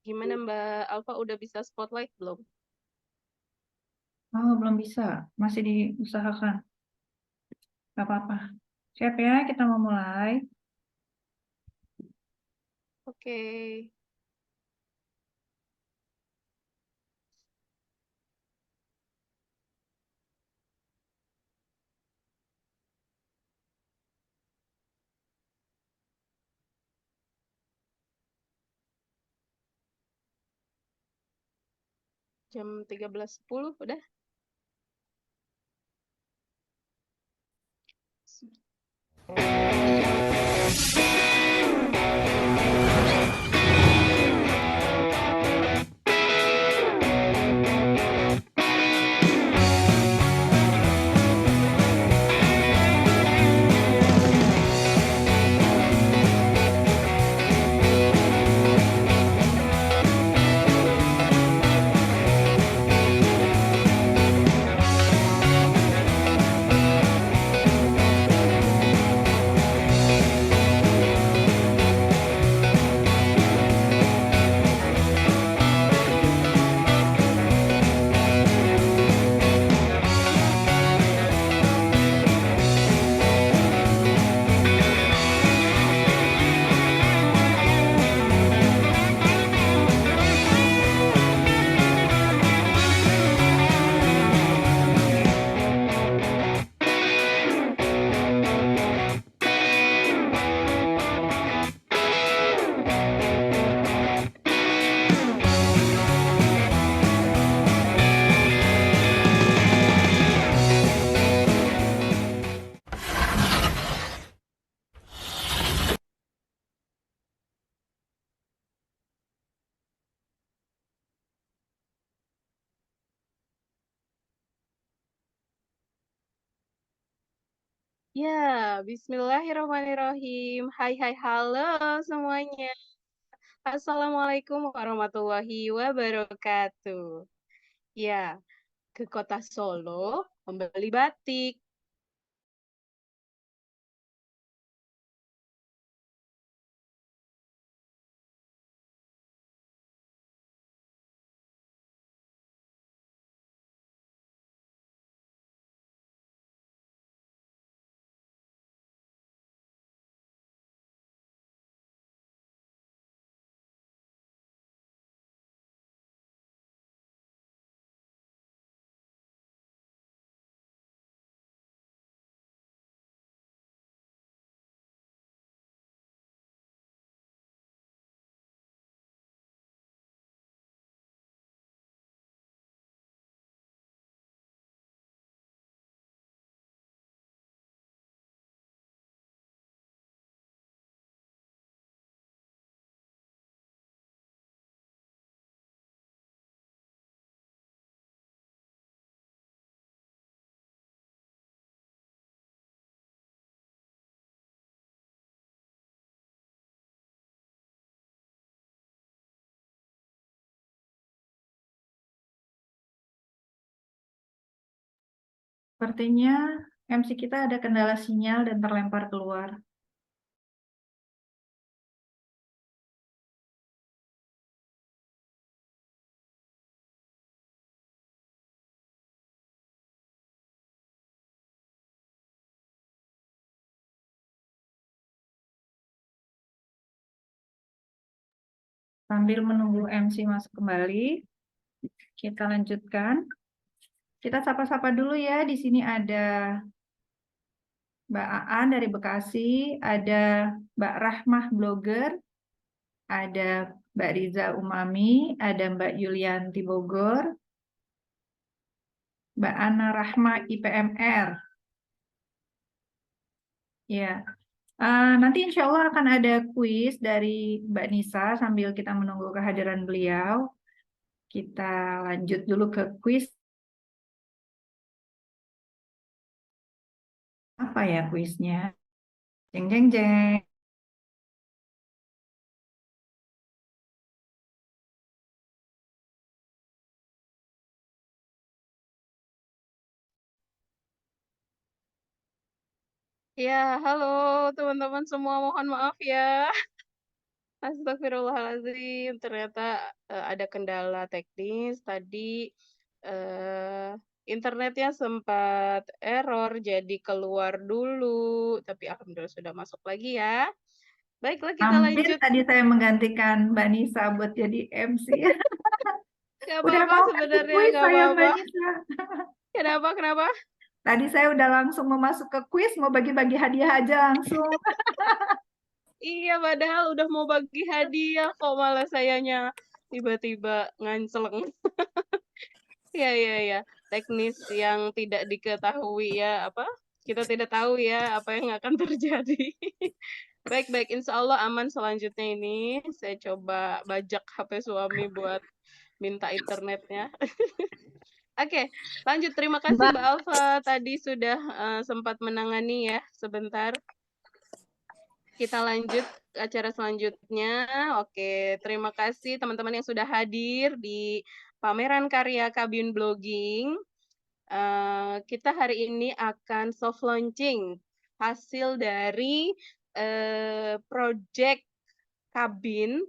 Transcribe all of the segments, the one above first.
Gimana Mbak Alfa udah bisa spotlight belum? Oh, belum bisa. Masih diusahakan. Gak apa-apa. Siap ya, kita mau mulai. Oke, jam 13.10 udah. Ya, Bismillahirrahmanirrahim. Hai hai halo semuanya. Assalamualaikum warahmatullahi wabarakatuh. Ya, ke kota Solo membeli batik. Sepertinya MC kita ada kendala sinyal dan terlempar keluar. Sambil menunggu MC masuk kembali, kita lanjutkan. Kita sapa-sapa dulu ya. Di sini ada Mbak Aan dari Bekasi, ada Mbak Rahmah Blogger, ada Mbak Riza Umami, ada Mbak Yulianti Bogor, Mbak Ana Rahma IPMR. Ya, nanti insya Allah akan ada kuis dari Mbak Nisa sambil kita menunggu kehadiran beliau. Kita lanjut dulu ke kuis. Apa ya kuisnya? Jeng jeng jeng. Ya, halo teman-teman semua, mohon maaf ya. Astagfirullahaladzim, ternyata ada kendala teknis tadi, eh, internetnya sempat error, jadi keluar dulu, tapi alhamdulillah sudah masuk lagi ya. Baiklah, kita Hampir lanjut. tadi saya menggantikan Mbak Nisa buat jadi MC. Gak Udah apa-apa mau kasih sebenarnya, kuis gak saya Mbak apa-apa. Nisa. Kenapa, kenapa? Tadi saya udah langsung mau masuk ke kuis, mau bagi-bagi hadiah aja langsung. Iya, padahal udah mau bagi hadiah, kok malah sayanya tiba-tiba nganceleng. Iya, iya, iya. Teknis yang tidak diketahui ya, apa? Kita tidak tahu ya apa yang akan terjadi. Baik, baik. Insya Allah aman selanjutnya ini. Saya coba bajak HP suami buat minta internetnya. Oke, lanjut. Terima kasih Mbak, Mbak Alfa. Tadi sudah sempat menangani ya sebentar. Kita lanjut ke acara selanjutnya. Oke, terima kasih teman-teman yang sudah hadir di pameran karya Kabin Blogging. Kita hari ini akan soft launching hasil dari project Kabin,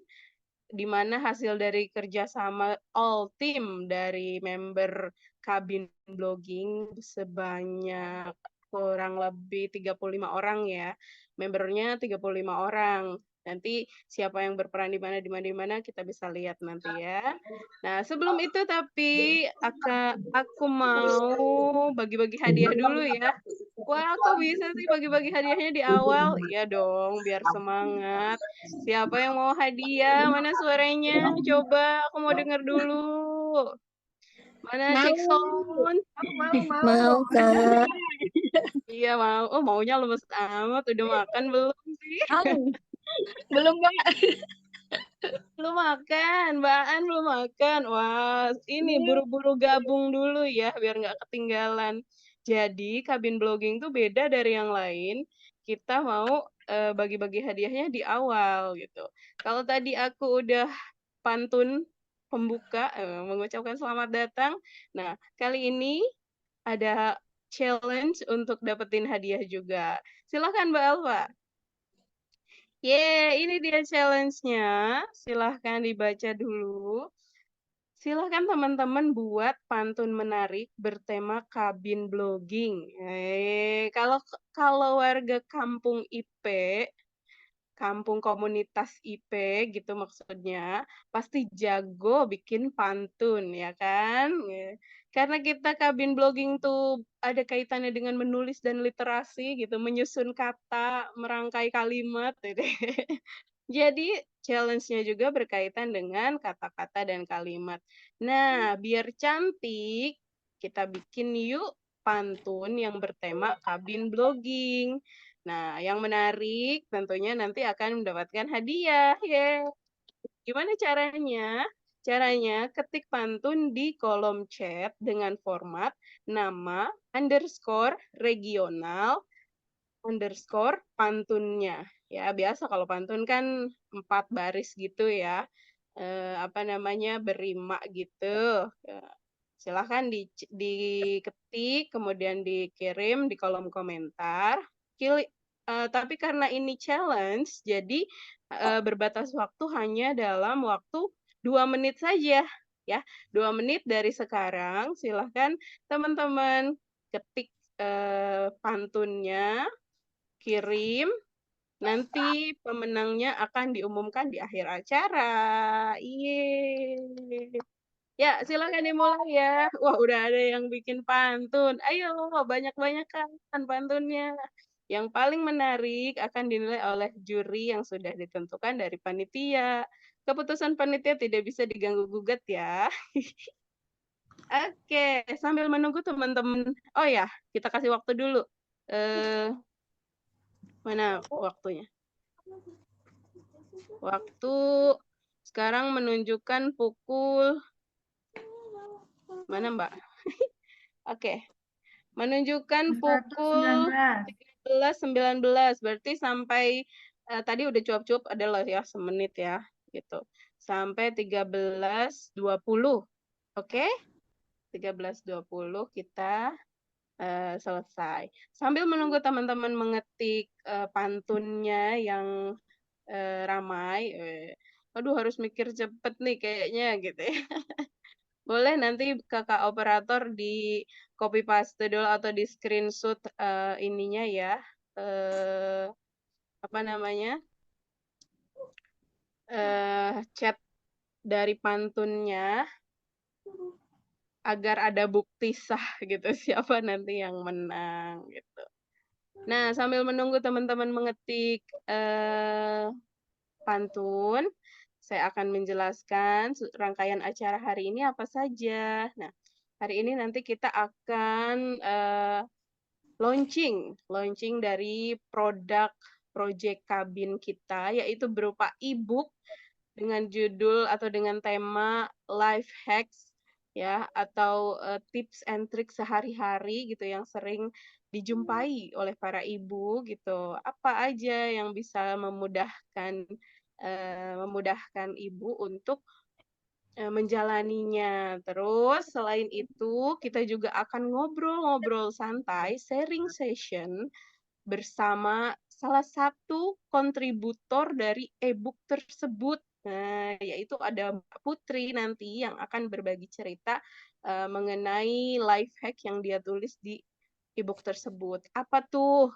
di mana hasil dari kerjasama all team dari member Kabin Blogging sebanyak kurang lebih 35 orang ya. Membernya 35 orang. Nanti siapa yang berperan di mana di mana kita bisa lihat nanti ya. Nah, sebelum itu tapi aku mau bagi-bagi hadiah dulu ya. Wah, kok bisa sih bagi-bagi hadiahnya di awal? Iya dong, biar semangat. Siapa yang mau hadiah? Mana suaranya? Coba, aku mau dengar dulu. Mana cek Mau, sound? mau Kak. Iya mau. Oh, maunya lemes amat. Udah makan belum sih? Mau. Belum Kak. Belum makan, Mbak An belum makan. Wah, ini buru-buru gabung dulu ya, biar nggak ketinggalan. Jadi, kabin blogging tuh beda dari yang lain. Kita mau bagi-bagi hadiahnya di awal gitu. Kalau tadi aku udah pantun pembuka, mengucapkan selamat datang. Nah, kali ini ada challenge untuk dapetin hadiah juga. Silakan Mbak Alfa. Ini dia challenge-nya. Silahkan dibaca dulu. Silahkan teman-teman buat pantun menarik bertema kabin blogging. Kalau kalau warga kampung IP, kampung komunitas IP gitu maksudnya, pasti jago bikin pantun ya kan? Karena kita kabin blogging tuh ada kaitannya dengan menulis dan literasi gitu, menyusun kata, merangkai kalimat gitu. Jadi challenge-nya juga berkaitan dengan kata-kata dan kalimat. Nah, biar cantik, kita bikin yuk pantun yang bertema kabin blogging. Nah, yang menarik tentunya nanti akan mendapatkan hadiah. Gimana caranya? Caranya ketik pantun di kolom chat dengan format nama underscore regional underscore pantunnya. Ya, biasa kalau pantun kan 4 baris gitu ya. Apa namanya, berima gitu. Ya, silahkan diketik, kemudian dikirim di kolom komentar. Tapi karena ini challenge, jadi berbatas waktu hanya dalam waktu 2 menit saja. Ya, 2 menit dari sekarang. Silahkan teman-teman ketik pantunnya, kirim, nanti pemenangnya akan diumumkan di akhir acara. Iye. Ya, silakan dimulai ya. Wah, udah ada yang bikin pantun. Ayo, banyak-banyakan pantunnya. Yang paling menarik akan dinilai oleh juri yang sudah ditentukan dari panitia. Keputusan panitia tidak bisa diganggu-gugat ya. Oke, sambil menunggu teman-teman. Oh ya, kita kasih waktu dulu. Eh, Mana waktunya? Waktu sekarang menunjukkan pukul mana, Mbak? Oke, menunjukkan pukul 119. 13.19. Berarti sampai tadi udah cuap-cuap adalah ya semenit ya, gitu. Sampai 13.20. Oke? 13.20 kita selesai. Sambil menunggu teman-teman mengetik pantunnya yang ramai, aduh harus mikir cepet nih kayaknya gitu ya. Boleh nanti kakak operator di copy paste dulu atau di screenshot ininya ya, apa namanya, chat dari pantunnya agar ada bukti sah gitu siapa nanti yang menang gitu. Nah, sambil menunggu teman-teman mengetik pantun, saya akan menjelaskan rangkaian acara hari ini apa saja. Nah, hari ini nanti kita akan launching dari produk project kabin kita, yaitu berupa e-book dengan judul atau dengan tema life hacks ya, atau tips and trik sehari-hari gitu yang sering dijumpai oleh para ibu gitu. Apa aja yang bisa memudahkan ibu untuk menjalaninya. Terus selain itu kita juga akan ngobrol-ngobrol santai, sharing session bersama salah satu kontributor dari e-book tersebut. Nah, yaitu ada Mbak Putri nanti yang akan berbagi cerita mengenai life hack yang dia tulis di e-book tersebut. Apa tuh?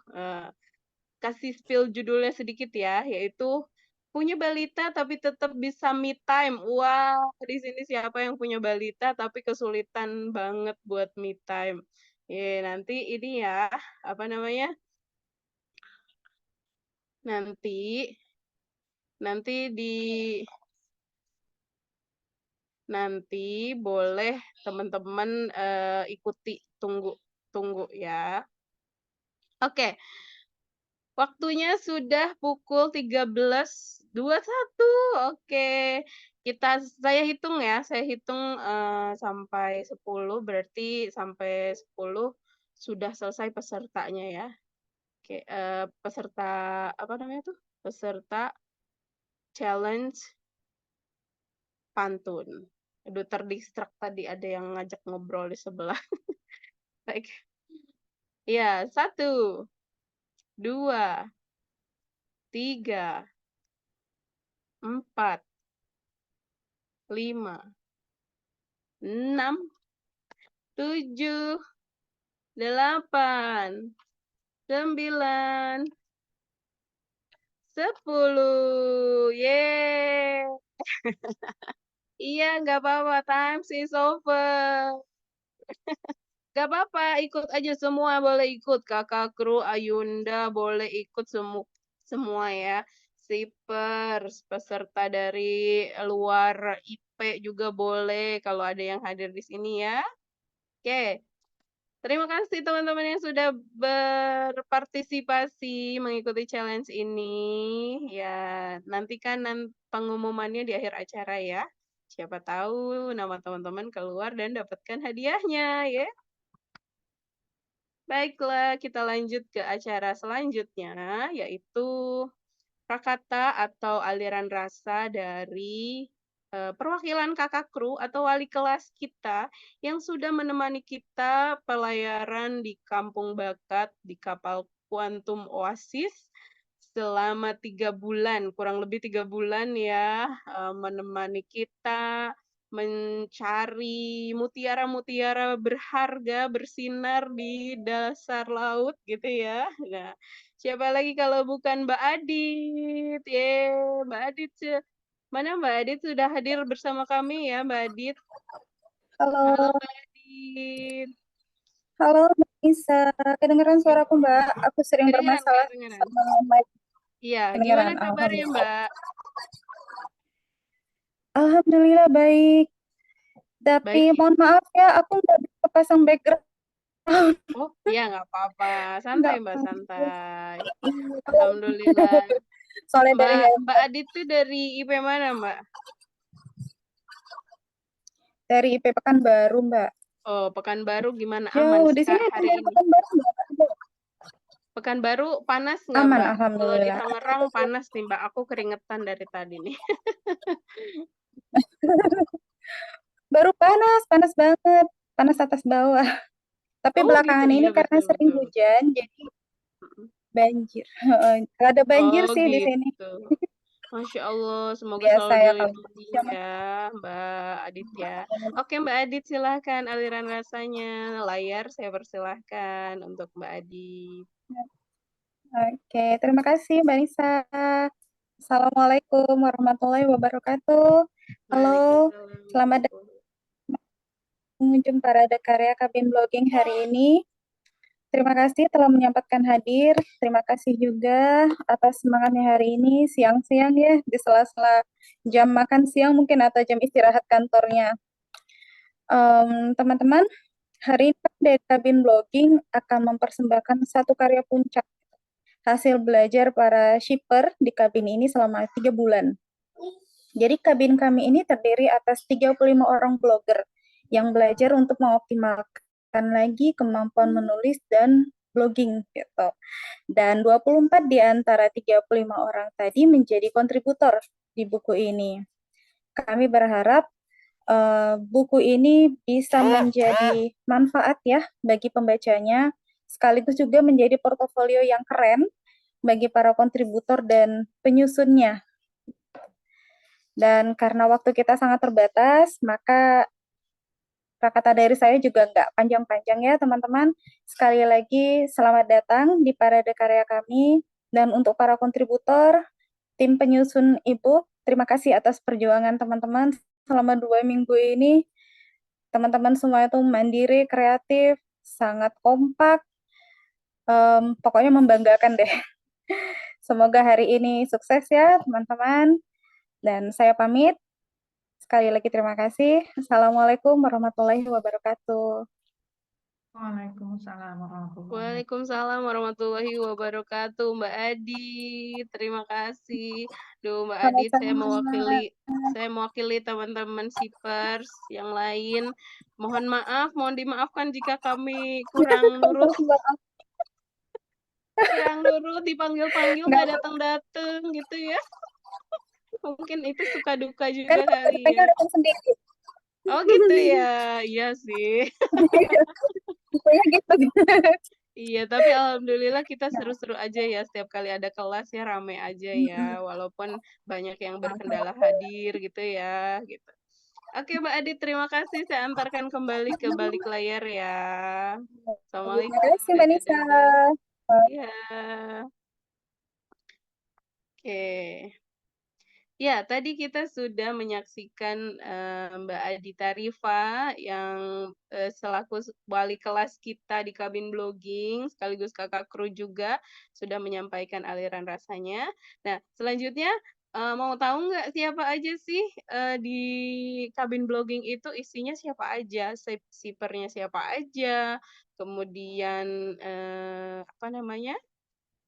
Kasih spill judulnya sedikit ya, yaitu punya balita tapi tetap bisa me time. Wah, di sini siapa yang punya balita tapi kesulitan banget buat me time. Nanti ini ya, apa namanya? Nanti nanti boleh teman-teman ikuti, tunggu ya. Oke, waktunya sudah pukul 13.21. Oke. Saya hitung ya, saya hitung sampai 10, berarti sampai 10 sudah selesai pesertanya ya. Oke, peserta apa namanya tuh? Peserta challenge pantun. Aduh, terdistrak tadi ada yang ngajak ngobrol di sebelah. Baik. Ya, 1, 2, 3, 4, 5, 6, 7, 8, 9, 10. Yeay. Iya, nggak apa-apa. Times is over. Gak apa-apa, ikut aja semua boleh ikut. Kakak kru, Ayunda boleh ikut semua ya. Sipers, peserta dari luar IP juga boleh kalau ada yang hadir di sini ya. Oke. Terima kasih teman-teman yang sudah berpartisipasi mengikuti challenge ini. Ya, nantikan pengumumannya di akhir acara ya. Siapa tahu nama teman-teman keluar dan dapatkan hadiahnya ya. Baiklah, kita lanjut ke acara selanjutnya, yaitu prakata atau aliran rasa dari perwakilan kakak kru atau wali kelas kita yang sudah menemani kita pelayaran di Kampung Bakat di kapal Quantum Oasis selama 3 bulan, kurang lebih 3 bulan ya, menemani kita mencari mutiara-mutiara berharga bersinar di dasar laut gitu ya. Nah, siapa lagi kalau bukan Mbak Adit? Mbak Adit. Mana Mbak Adit sudah hadir bersama kami ya, Mbak Adit? Halo, Halo Mbak Adit. halo Mbak Nisa. Kedengeran suaraku Mbak? Aku sering bermasalah Kedengeran. sama mic. Iya, Kedengeran, gimana kabarnya Mbak? Alhamdulillah baik. Tapi Baik. mohon maaf ya, aku nggak bisa pasang background. Oh, iya nggak apa-apa. Santai Nggak Mbak, pantas. santai. Alhamdulillah. Soalnya dari Mbak Adit tuh dari IP mana Mbak? IP Pekanbaru Mbak. Oh, Pekanbaru gimana? Aman Jauh di sini hari ada ini? Pekanbaru Mbak. Pekanbaru panas nggak Aman, Mbak? Kalau di alhamdulillah. Tangerang panas nih Mbak. Aku keringetan dari tadi nih. Baru panas banget, panas atas bawah. Tapi Oh gitu, belakangan ini iya karena betul sering betul. hujan, jadi banjir. Nggak ada banjir Oh sih di sini. gitu. Masya Allah, semoga biasa selalu ya kalau dilindungi siapa ya, Mbak Adit ya. Oke, Mbak Adit silahkan aliran rasanya. Layar saya persilahkan untuk Mbak Adit. Oke, terima kasih Mbak Nisa. Assalamualaikum warahmatullahi wabarakatuh. Halo, Waalaikumsalam selamat datang warahmatullahi pengunjung Parade Karya Kabin Blogging hari ini. Terima kasih telah menyempatkan hadir. Terima kasih juga atas semangatnya hari ini, siang-siang ya, di sela-sela jam makan siang mungkin atau jam istirahat kantornya. Teman-teman, hari ini dari Kabin Blogging akan mempersembahkan satu karya puncak hasil belajar para shipper di kabin ini selama 3 bulan. Jadi kabin kami ini terdiri atas 35 orang blogger yang belajar untuk mengoptimalkan lagi kemampuan menulis dan blogging gitu. Dan 24 di antara 35 orang tadi menjadi kontributor di buku ini. Kami berharap buku ini bisa menjadi manfaat ya bagi pembacanya, sekaligus juga menjadi portofolio yang keren bagi para kontributor dan penyusunnya. Dan karena waktu kita sangat terbatas, maka kata dari saya juga nggak panjang-panjang ya teman-teman. Sekali lagi selamat datang di Parade Karya kami. Dan untuk para kontributor, tim penyusun Ibu, terima kasih atas perjuangan teman-teman selama 2 minggu ini. Teman-teman semua itu mandiri, kreatif, sangat kompak, pokoknya membanggakan deh. Semoga hari ini sukses ya teman-teman. Dan saya pamit. Sekali lagi terima kasih. Assalamualaikum warahmatullahi wabarakatuh. Waalaikumsalam warahmatullahi wabarakatuh. Waalaikumsalam warahmatullahi wabarakatuh, Mbak Adit. Terima kasih. Duh, Mbak Adit, saya mewakili teman-teman Sipers yang lain. Mohon dimaafkan jika kami kurang nurut, dipanggil-panggil nggak datang-datang gitu ya. Mungkin itu suka duka juga kali ya. Oh gitu ya, iya sih. Gitu. Iya, tapi alhamdulillah kita seru-seru aja ya setiap kali ada kelas ya rame aja ya, walaupun banyak yang berkendala hadir gitu ya, gitu. Oke, Mbak Adit, terima kasih. Saya antarkan kembali ke balik layar ya. Assalamualaikum. Terima kasih Mbak Nisa. Iya. Oke. Ya, tadi kita sudah menyaksikan Mbak Adita Rifa yang selaku wali kelas kita di kabin blogging, sekaligus kakak kru juga sudah menyampaikan aliran rasanya. Nah, selanjutnya mau tahu nggak siapa aja sih di kabin blogging itu isinya siapa aja, sipernya siapa aja, kemudian apa namanya?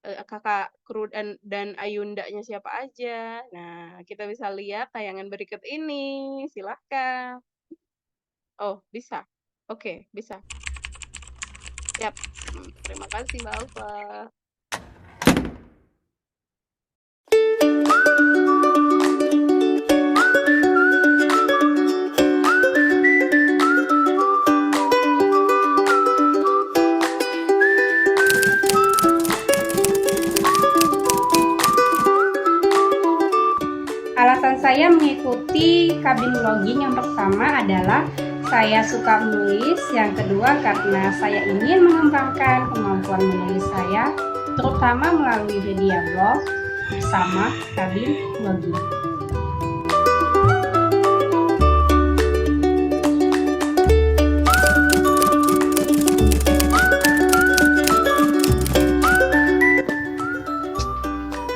Kakak kru dan Ayundanya siapa aja. Nah, kita bisa lihat tayangan berikut ini. Silahkan. Oh, bisa. Oke, bisa. Siap. Terima kasih, Mbak Alfa. Alasan saya mengikuti kabin blogging yang pertama adalah saya suka menulis, yang kedua karena saya ingin mengembangkan kemampuan menulis saya, terutama melalui media blog bersama kabin blogging.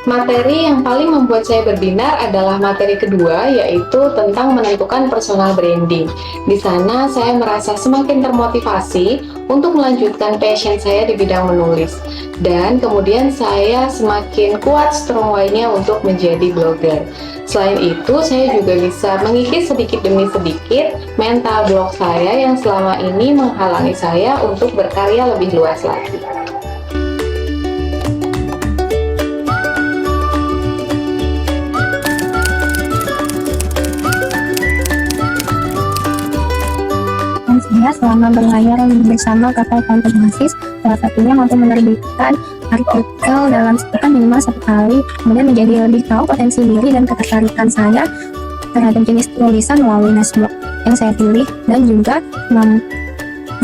Materi yang paling membuat saya berbinar adalah materi kedua, yaitu tentang menentukan personal branding. Di sana saya merasa semakin termotivasi untuk melanjutkan passion saya di bidang menulis. Dan kemudian saya semakin kuat strong why-nya untuk menjadi blogger. Selain itu, saya juga bisa mengikis sedikit demi sedikit mental blog saya yang selama ini menghalangi saya untuk berkarya lebih luas lagi. saya selama berlayar bersama kapal Pantun Masis. Salah satunya mampu menerbitkan artikel dalam sepekan minimal 1 kali, kemudian menjadi lebih tahu potensi diri dan ketertarikan saya terhadap jenis tulisan melalui Nextblog yang saya pilih, dan juga mampu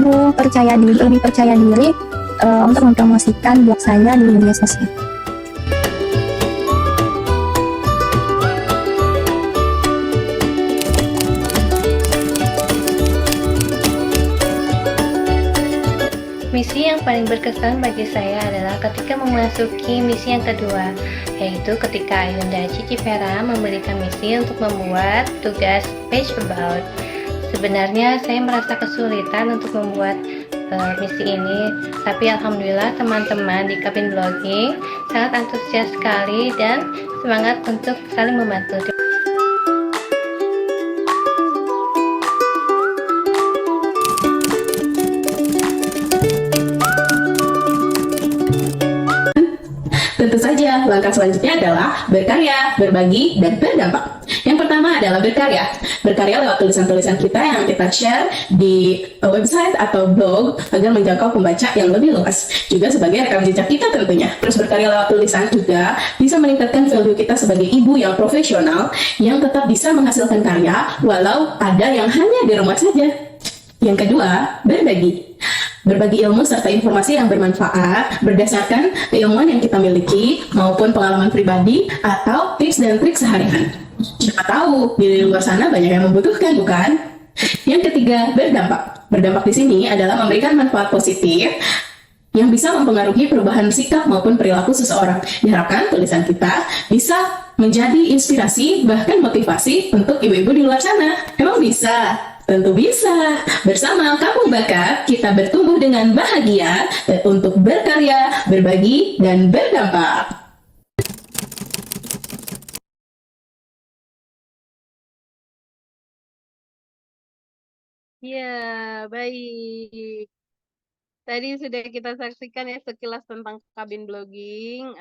lebih percaya diri untuk mempromosikan blog saya di media sosial. Misi yang paling berkesan bagi saya adalah ketika memasuki misi yang kedua, yaitu ketika Ayunda Cici Vera memberikan misi untuk membuat tugas page about. Sebenarnya saya merasa kesulitan untuk membuat misi ini, tapi alhamdulillah teman-teman di kabin blogging sangat antusias sekali dan semangat untuk saling membantu. Tentu saja, langkah selanjutnya adalah berkarya, berbagi, dan berdampak. Yang pertama adalah berkarya. Berkarya lewat tulisan-tulisan kita yang kita share di website atau blog agar menjangkau pembaca yang lebih luas. Juga sebagai rekam jejak kita tentunya. Terus berkarya lewat tulisan juga bisa meningkatkan value kita sebagai ibu yang profesional yang tetap bisa menghasilkan karya walau ada yang hanya di rumah saja. Yang kedua, berbagi. Berbagi ilmu serta informasi yang bermanfaat berdasarkan keilmuan yang kita miliki maupun pengalaman pribadi atau tips dan trik sehari-hari. Siapa tahu di luar sana banyak yang membutuhkan, bukan? Yang ketiga, berdampak. Berdampak di sini adalah memberikan manfaat positif yang bisa mempengaruhi perubahan sikap maupun perilaku seseorang. Diharapkan tulisan kita bisa menjadi inspirasi bahkan motivasi untuk ibu-ibu di luar sana. Emang bisa? Tentu bisa. Bersama Kampung Bakat, kita bertumbuh dengan bahagia untuk berkarya, berbagi, dan berdampak. Ya, baik. Tadi sudah kita saksikan ya sekilas tentang kabin blogging,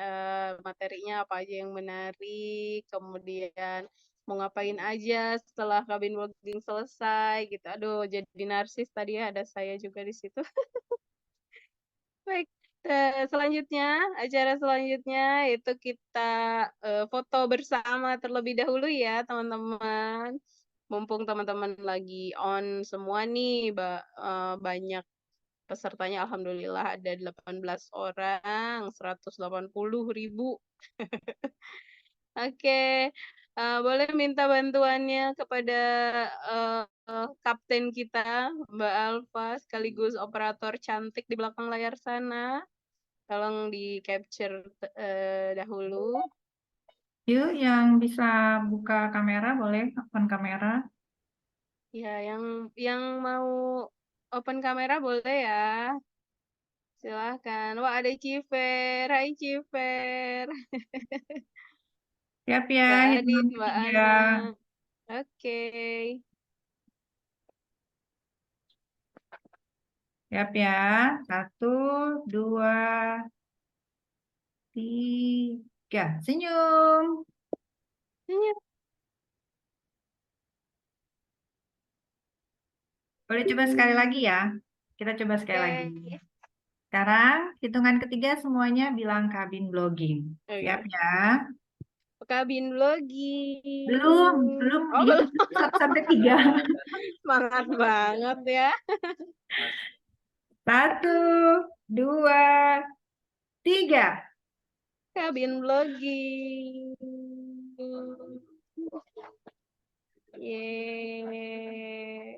materinya apa aja yang menarik, kemudian mau ngapain aja setelah kabin blogging selesai gitu. Aduh, jadi narsis tadi ya, ada saya juga di situ. Baik, selanjutnya, acara selanjutnya itu kita foto bersama terlebih dahulu ya teman-teman. Mumpung teman-teman lagi on semua nih, banyak pesertanya alhamdulillah ada 18 orang, 180.000. Oke, boleh minta bantuannya kepada kapten kita, Mbak Alfa, sekaligus operator cantik di belakang layar sana. Tolong di capture dahulu. Yuk, yang bisa buka kamera boleh open kamera. Ya, yang mau open kamera boleh ya. Silahkan. Wah, ada Cifer. Hai Cifer. Siap ya, Mbak Adit, hitungan Mbak 3. Ana. Oke. Siap ya. 1, 2, 3. Senyum. Senyum. Boleh coba sekali lagi ya. Kita coba sekali lagi. Sekarang, hitungan ketiga semuanya bilang kabin blogging. Siap ya. Kabin blogging. Belum Oh, dihitung 1 sampai 3. Semangat banget ya. 1, 2, 3. Kabin blogging. Yeay.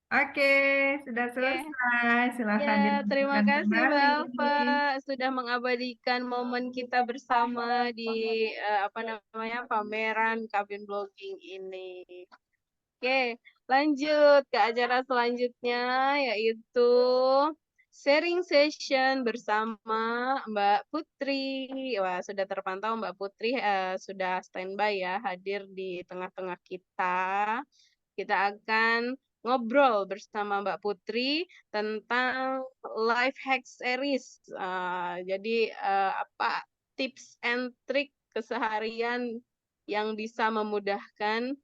Oke, sudah selesai. Silakan Ya, terima dilanjutkan kasih Mbak kembali. Alfa sudah mengabadikan momen kita bersama di pameran kabin blogging ini. Oke, lanjut ke acara selanjutnya yaitu sharing session bersama Mbak Putri. Wah, sudah terpantau Mbak Putri sudah standby ya, hadir di tengah-tengah kita. Kita akan ngobrol bersama Mbak Putri tentang life hack series. Jadi apa tips and trik keseharian yang bisa memudahkan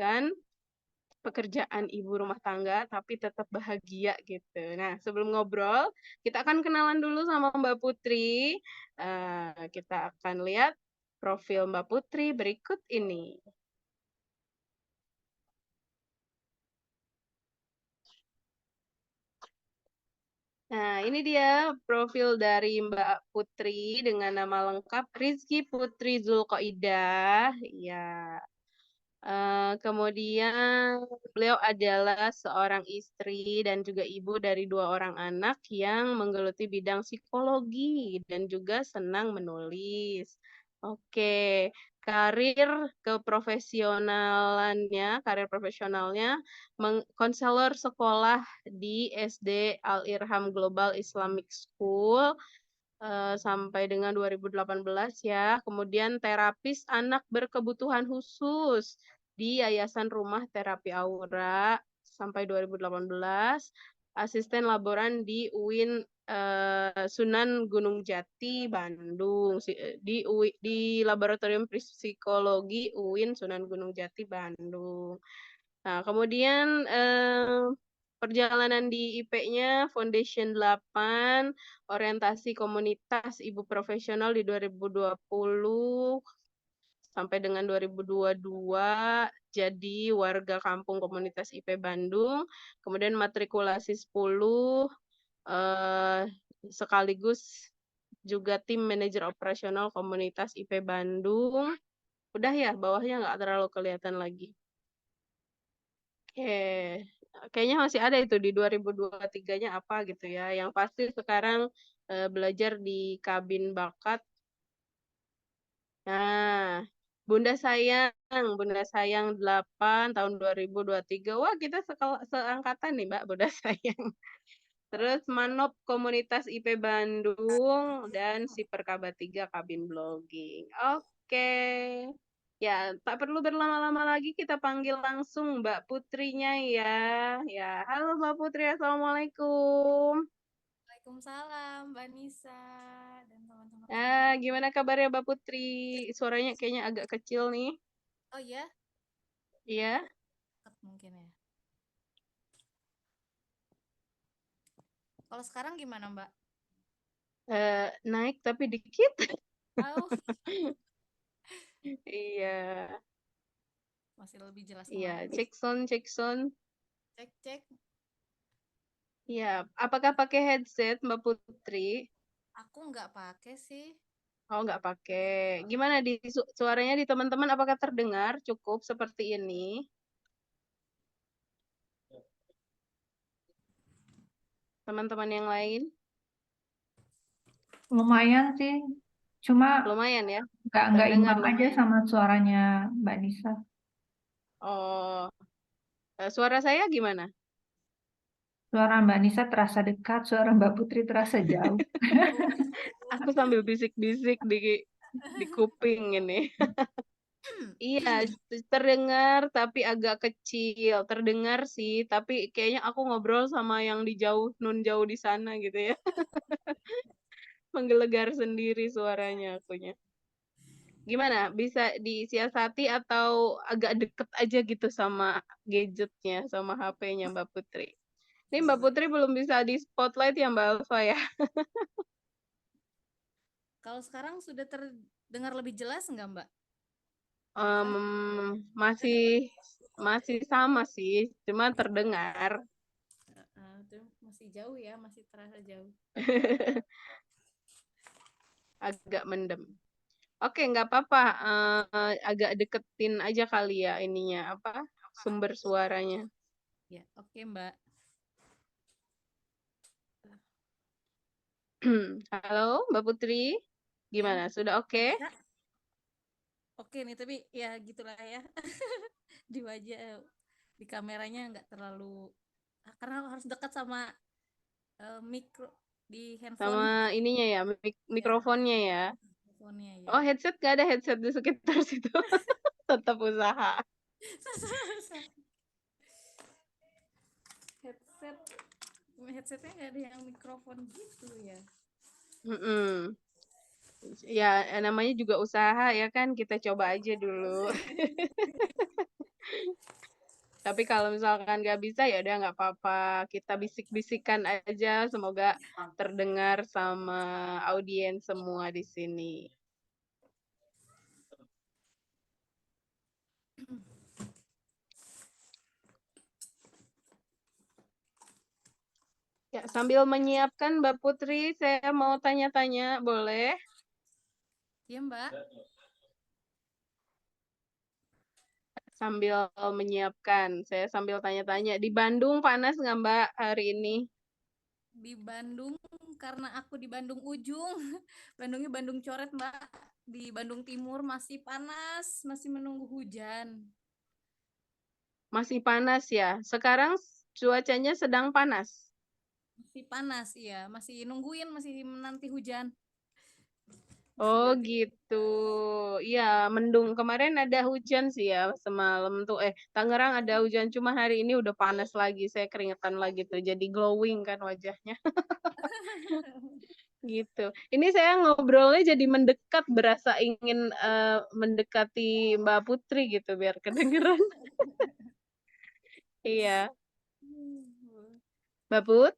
melanjutkan pekerjaan ibu rumah tangga tapi tetap bahagia gitu. Nah, sebelum ngobrol, kita akan kenalan dulu sama Mbak Putri. Kita akan lihat profil Mbak Putri berikut ini. Nah, ini dia profil dari Mbak Putri dengan nama lengkap Rizky Putri Zulkoidah. Ya. Kemudian beliau adalah seorang istri dan juga ibu dari 2 orang anak yang menggeluti bidang psikologi dan juga senang menulis. Oke, karir profesionalnya, konselor sekolah di SD Al-Irham Global Islamic School sampai dengan 2018 ya. Kemudian terapis anak berkebutuhan khusus di Yayasan Rumah Terapi Aura sampai 2018. Asisten laboran di UIN Sunan Gunung Jati, Bandung. Di Laboratorium Psikologi UIN Sunan Gunung Jati, Bandung. Nah, kemudian perjalanan di IP-nya Foundation 8, orientasi komunitas ibu profesional di 2020 sampai dengan 2022 jadi warga kampung komunitas IP Bandung, kemudian matrikulasi 10 sekaligus juga tim manajer operasional komunitas IP Bandung. Udah ya, bawahnya nggak terlalu kelihatan lagi. Oke, kayaknya masih ada itu di 2023-nya apa gitu ya. Yang pasti sekarang belajar di kabin bakat. Nah, Bunda Sayang 8 tahun 2023. Wah, kita seangkatan nih, Mbak, Bunda Sayang. Terus Manop Komunitas IP Bandung dan si Perkaba 3 kabin blogging. Oke. Ya, tak perlu berlama-lama lagi, kita panggil langsung Mbak Putrinya ya. Ya, halo Mbak Putri, Assalamualaikum. Waalaikumsalam, Mbak Nisa dan teman-teman. Gimana kabarnya Mbak Putri? Suaranya kayaknya agak kecil nih. Oh iya, Iya, dekat mungkin ya. Kalau sekarang gimana, Mbak? naik tapi dikit. Oh, Iya, masih lebih jelas iya. kemarin. Cek sound. Cek. Iya, apakah pakai headset Mbak Putri? Aku nggak pakai sih. Oh, nggak pakai. Gimana di suaranya di teman-teman apakah terdengar cukup seperti ini? Teman-teman yang lain? Lumayan sih, cuma Lumayan ya, nggak terdengar imbang aja lumayan. sama suaranya Mbak Nisa. Oh, suara saya gimana? Suara Mbak Nisa terasa dekat, suara Mbak Putri terasa jauh. Aku sambil bisik-bisik di kuping ini. Iya, terdengar tapi agak kecil. Terdengar sih, tapi kayaknya aku ngobrol sama yang di jauh, nun jauh di sana gitu ya. Menggelegar sendiri suaranya akunya. Gimana? Bisa disiasati atau agak deket aja gitu sama gadgetnya, sama HP-nya Mbak Putri? Ini Mbak Putri belum bisa di spotlight ya Mbak Alfa ya? Kalau sekarang sudah terdengar lebih jelas nggak, Mbak? Masih sama sih, cuma terdengar. Itu masih jauh ya, masih terasa jauh. Agak mendem. Oke, nggak apa-apa. Agak deketin aja kali ya ininya, apa? Sumber suaranya. Ya, oke, Mbak. Halo, Mbak Putri. Gimana? Sudah oke? Bisa? Oke nih, tapi ya gitulah ya. Di wajah, di kameranya nggak terlalu, karena harus dekat sama mikro di handphone. Sama ininya ya, mikrofonnya ya. Mikrofonnya ya. Oh, headset nggak ada headset di sekitar situ. Tetap usaha. Headsetnya nggak ada yang mikrofon gitu ya. Ya, namanya juga usaha ya kan, kita coba aja dulu. Tapi kalau misalkan nggak bisa ya udah nggak apa-apa. Kita bisik-bisikan aja, semoga terdengar sama audiens semua di sini. Ya, sambil menyiapkan Mbak Putri, saya mau tanya-tanya, boleh? Iya, Mbak. Sambil menyiapkan, saya sambil tanya-tanya. Di Bandung panas nggak Mbak hari ini? Di Bandung, karena aku di Bandung ujung, Bandungnya Bandung coret, Mbak. Di Bandung Timur masih panas, masih menunggu hujan. Masih panas ya. Sekarang cuacanya sedang panas. Masih panas, iya. Masih nungguin, masih menanti hujan. Oh gitu. Iya, mendung. Kemarin ada hujan sih ya semalam tuh. Tangerang ada hujan, cuma hari ini udah panas lagi. Saya keringetan lagi tuh. Jadi glowing kan wajahnya. Gitu. Ini saya ngobrolnya jadi mendekat, berasa ingin mendekati Mbak Putri gitu biar kedengeran. Iya, Mbak Put.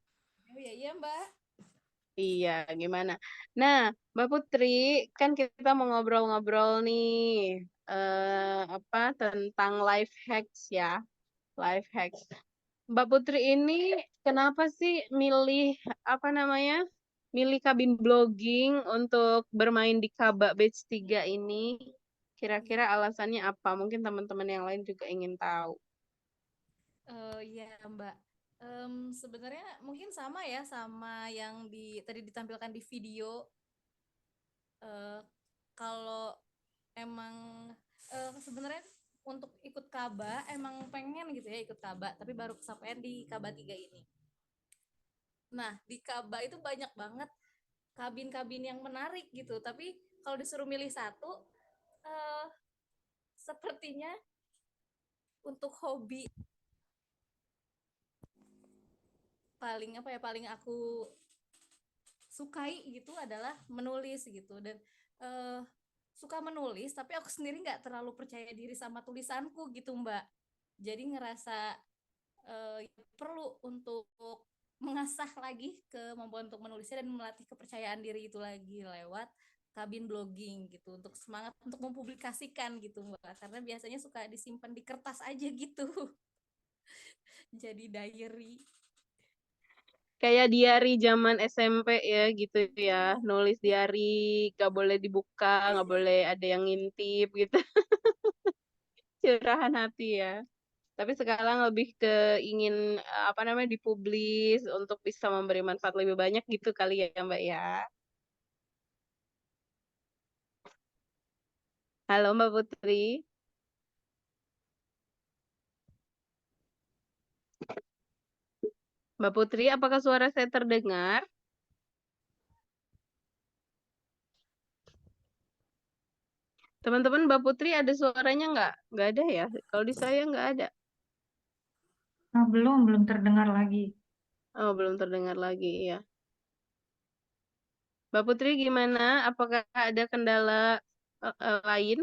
Oh iya, iya, Mbak. Iya, gimana? Nah, Mbak Putri, kan kita mau ngobrol-ngobrol nih apa tentang life hacks ya, life hacks. Mbak Putri ini kenapa sih milih apa namanya? Milih kabin blogging untuk bermain di Kaba Batch 3 ini? Kira-kira alasannya apa? Mungkin teman-teman yang lain juga ingin tahu. Iya, Mbak. Sebenarnya mungkin sama ya, sama yang tadi ditampilkan di video. Eh, Kalau emang sebenarnya untuk ikut Kaba emang pengen gitu ya ikut Kaba, tapi baru kesampaian di Kaba 3 ini. Nah, di Kaba itu banyak banget kabin-kabin yang menarik gitu, tapi kalau disuruh milih satu, eh, sepertinya untuk hobi paling apa ya, paling aku sukai gitu adalah menulis gitu. Dan eh, suka menulis, tapi aku sendiri nggak terlalu percaya diri sama tulisanku gitu, Mbak. Jadi ngerasa perlu untuk mengasah lagi kemampuan untuk menulisnya dan melatih kepercayaan diri itu lagi lewat kabin blogging gitu, untuk semangat untuk mempublikasikan gitu, Mbak. Karena biasanya suka disimpan di kertas aja gitu. Jadi diary. Kayak diary zaman SMP ya gitu ya, nulis diary, gak boleh dibuka, gak boleh ada yang ngintip gitu. Curahan hati ya. Tapi sekarang lebih ke ingin apa namanya dipublis untuk bisa memberi manfaat lebih banyak gitu kali ya Mbak ya. Halo Mbak Putri. Mbak Putri, apakah suara saya terdengar? Teman-teman Mbak Putri ada suaranya nggak? Nggak ada ya? Kalau di saya nggak ada. Nah, belum terdengar lagi. Oh, belum terdengar lagi ya. Mbak Putri gimana? Apakah ada kendala lain?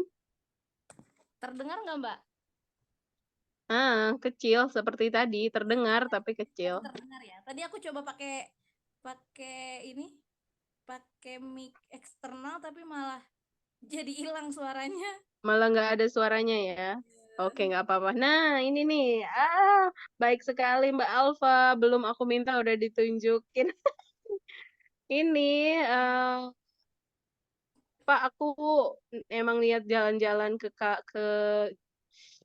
Terdengar nggak, Mbak? Kecil seperti tadi, terdengar tapi kecil. Tadi terdengar ya. Tadi aku coba pakai pakai ini, pakai mic eksternal tapi malah jadi hilang suaranya. Malah nggak ada suaranya ya. Oke, nggak apa-apa. Nah, ini nih. Baik sekali Mbak Alfa. Belum aku minta udah ditunjukin. Ini, Pak, aku emang lihat jalan-jalan ke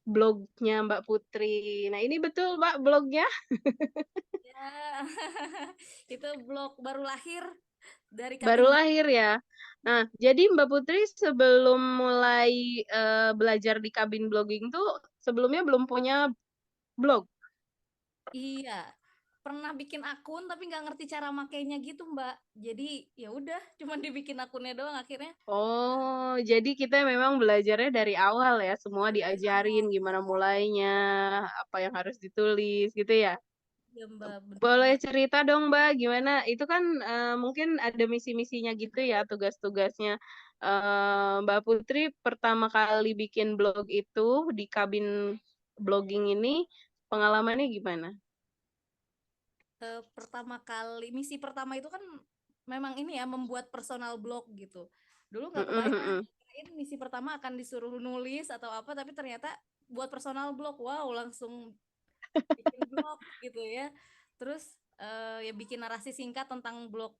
blognya Mbak Putri. Nah, ini betul Mbak blognya? Ya. Itu blog baru lahir dari Baru kabin. lahir ya. Nah, jadi Mbak Putri sebelum mulai belajar di kabin blogging tuh sebelumnya belum punya blog. Iya, pernah bikin akun tapi nggak ngerti cara makainya gitu, Mbak. Jadi ya udah, cuma dibikin akunnya doang akhirnya. Oh, jadi kita memang belajarnya dari awal ya, semua Dari diajarin awal. gimana mulainya, apa yang harus ditulis gitu ya. Ya, Mbak, bener Boleh banget. cerita dong, Mbak, gimana? Itu kan mungkin ada misi-misinya gitu ya, tugas-tugasnya. Mbak Putri pertama kali bikin blog itu di kabin blogging ini Pengalamannya gimana? Pertama kali misi pertama itu kan memang ini ya, membuat personal blog gitu. Dulu nggak kebayang, kirain misi pertama akan disuruh nulis atau apa, tapi ternyata buat personal blog. Wow, langsung bikin blog gitu ya. Terus ya bikin narasi singkat tentang blog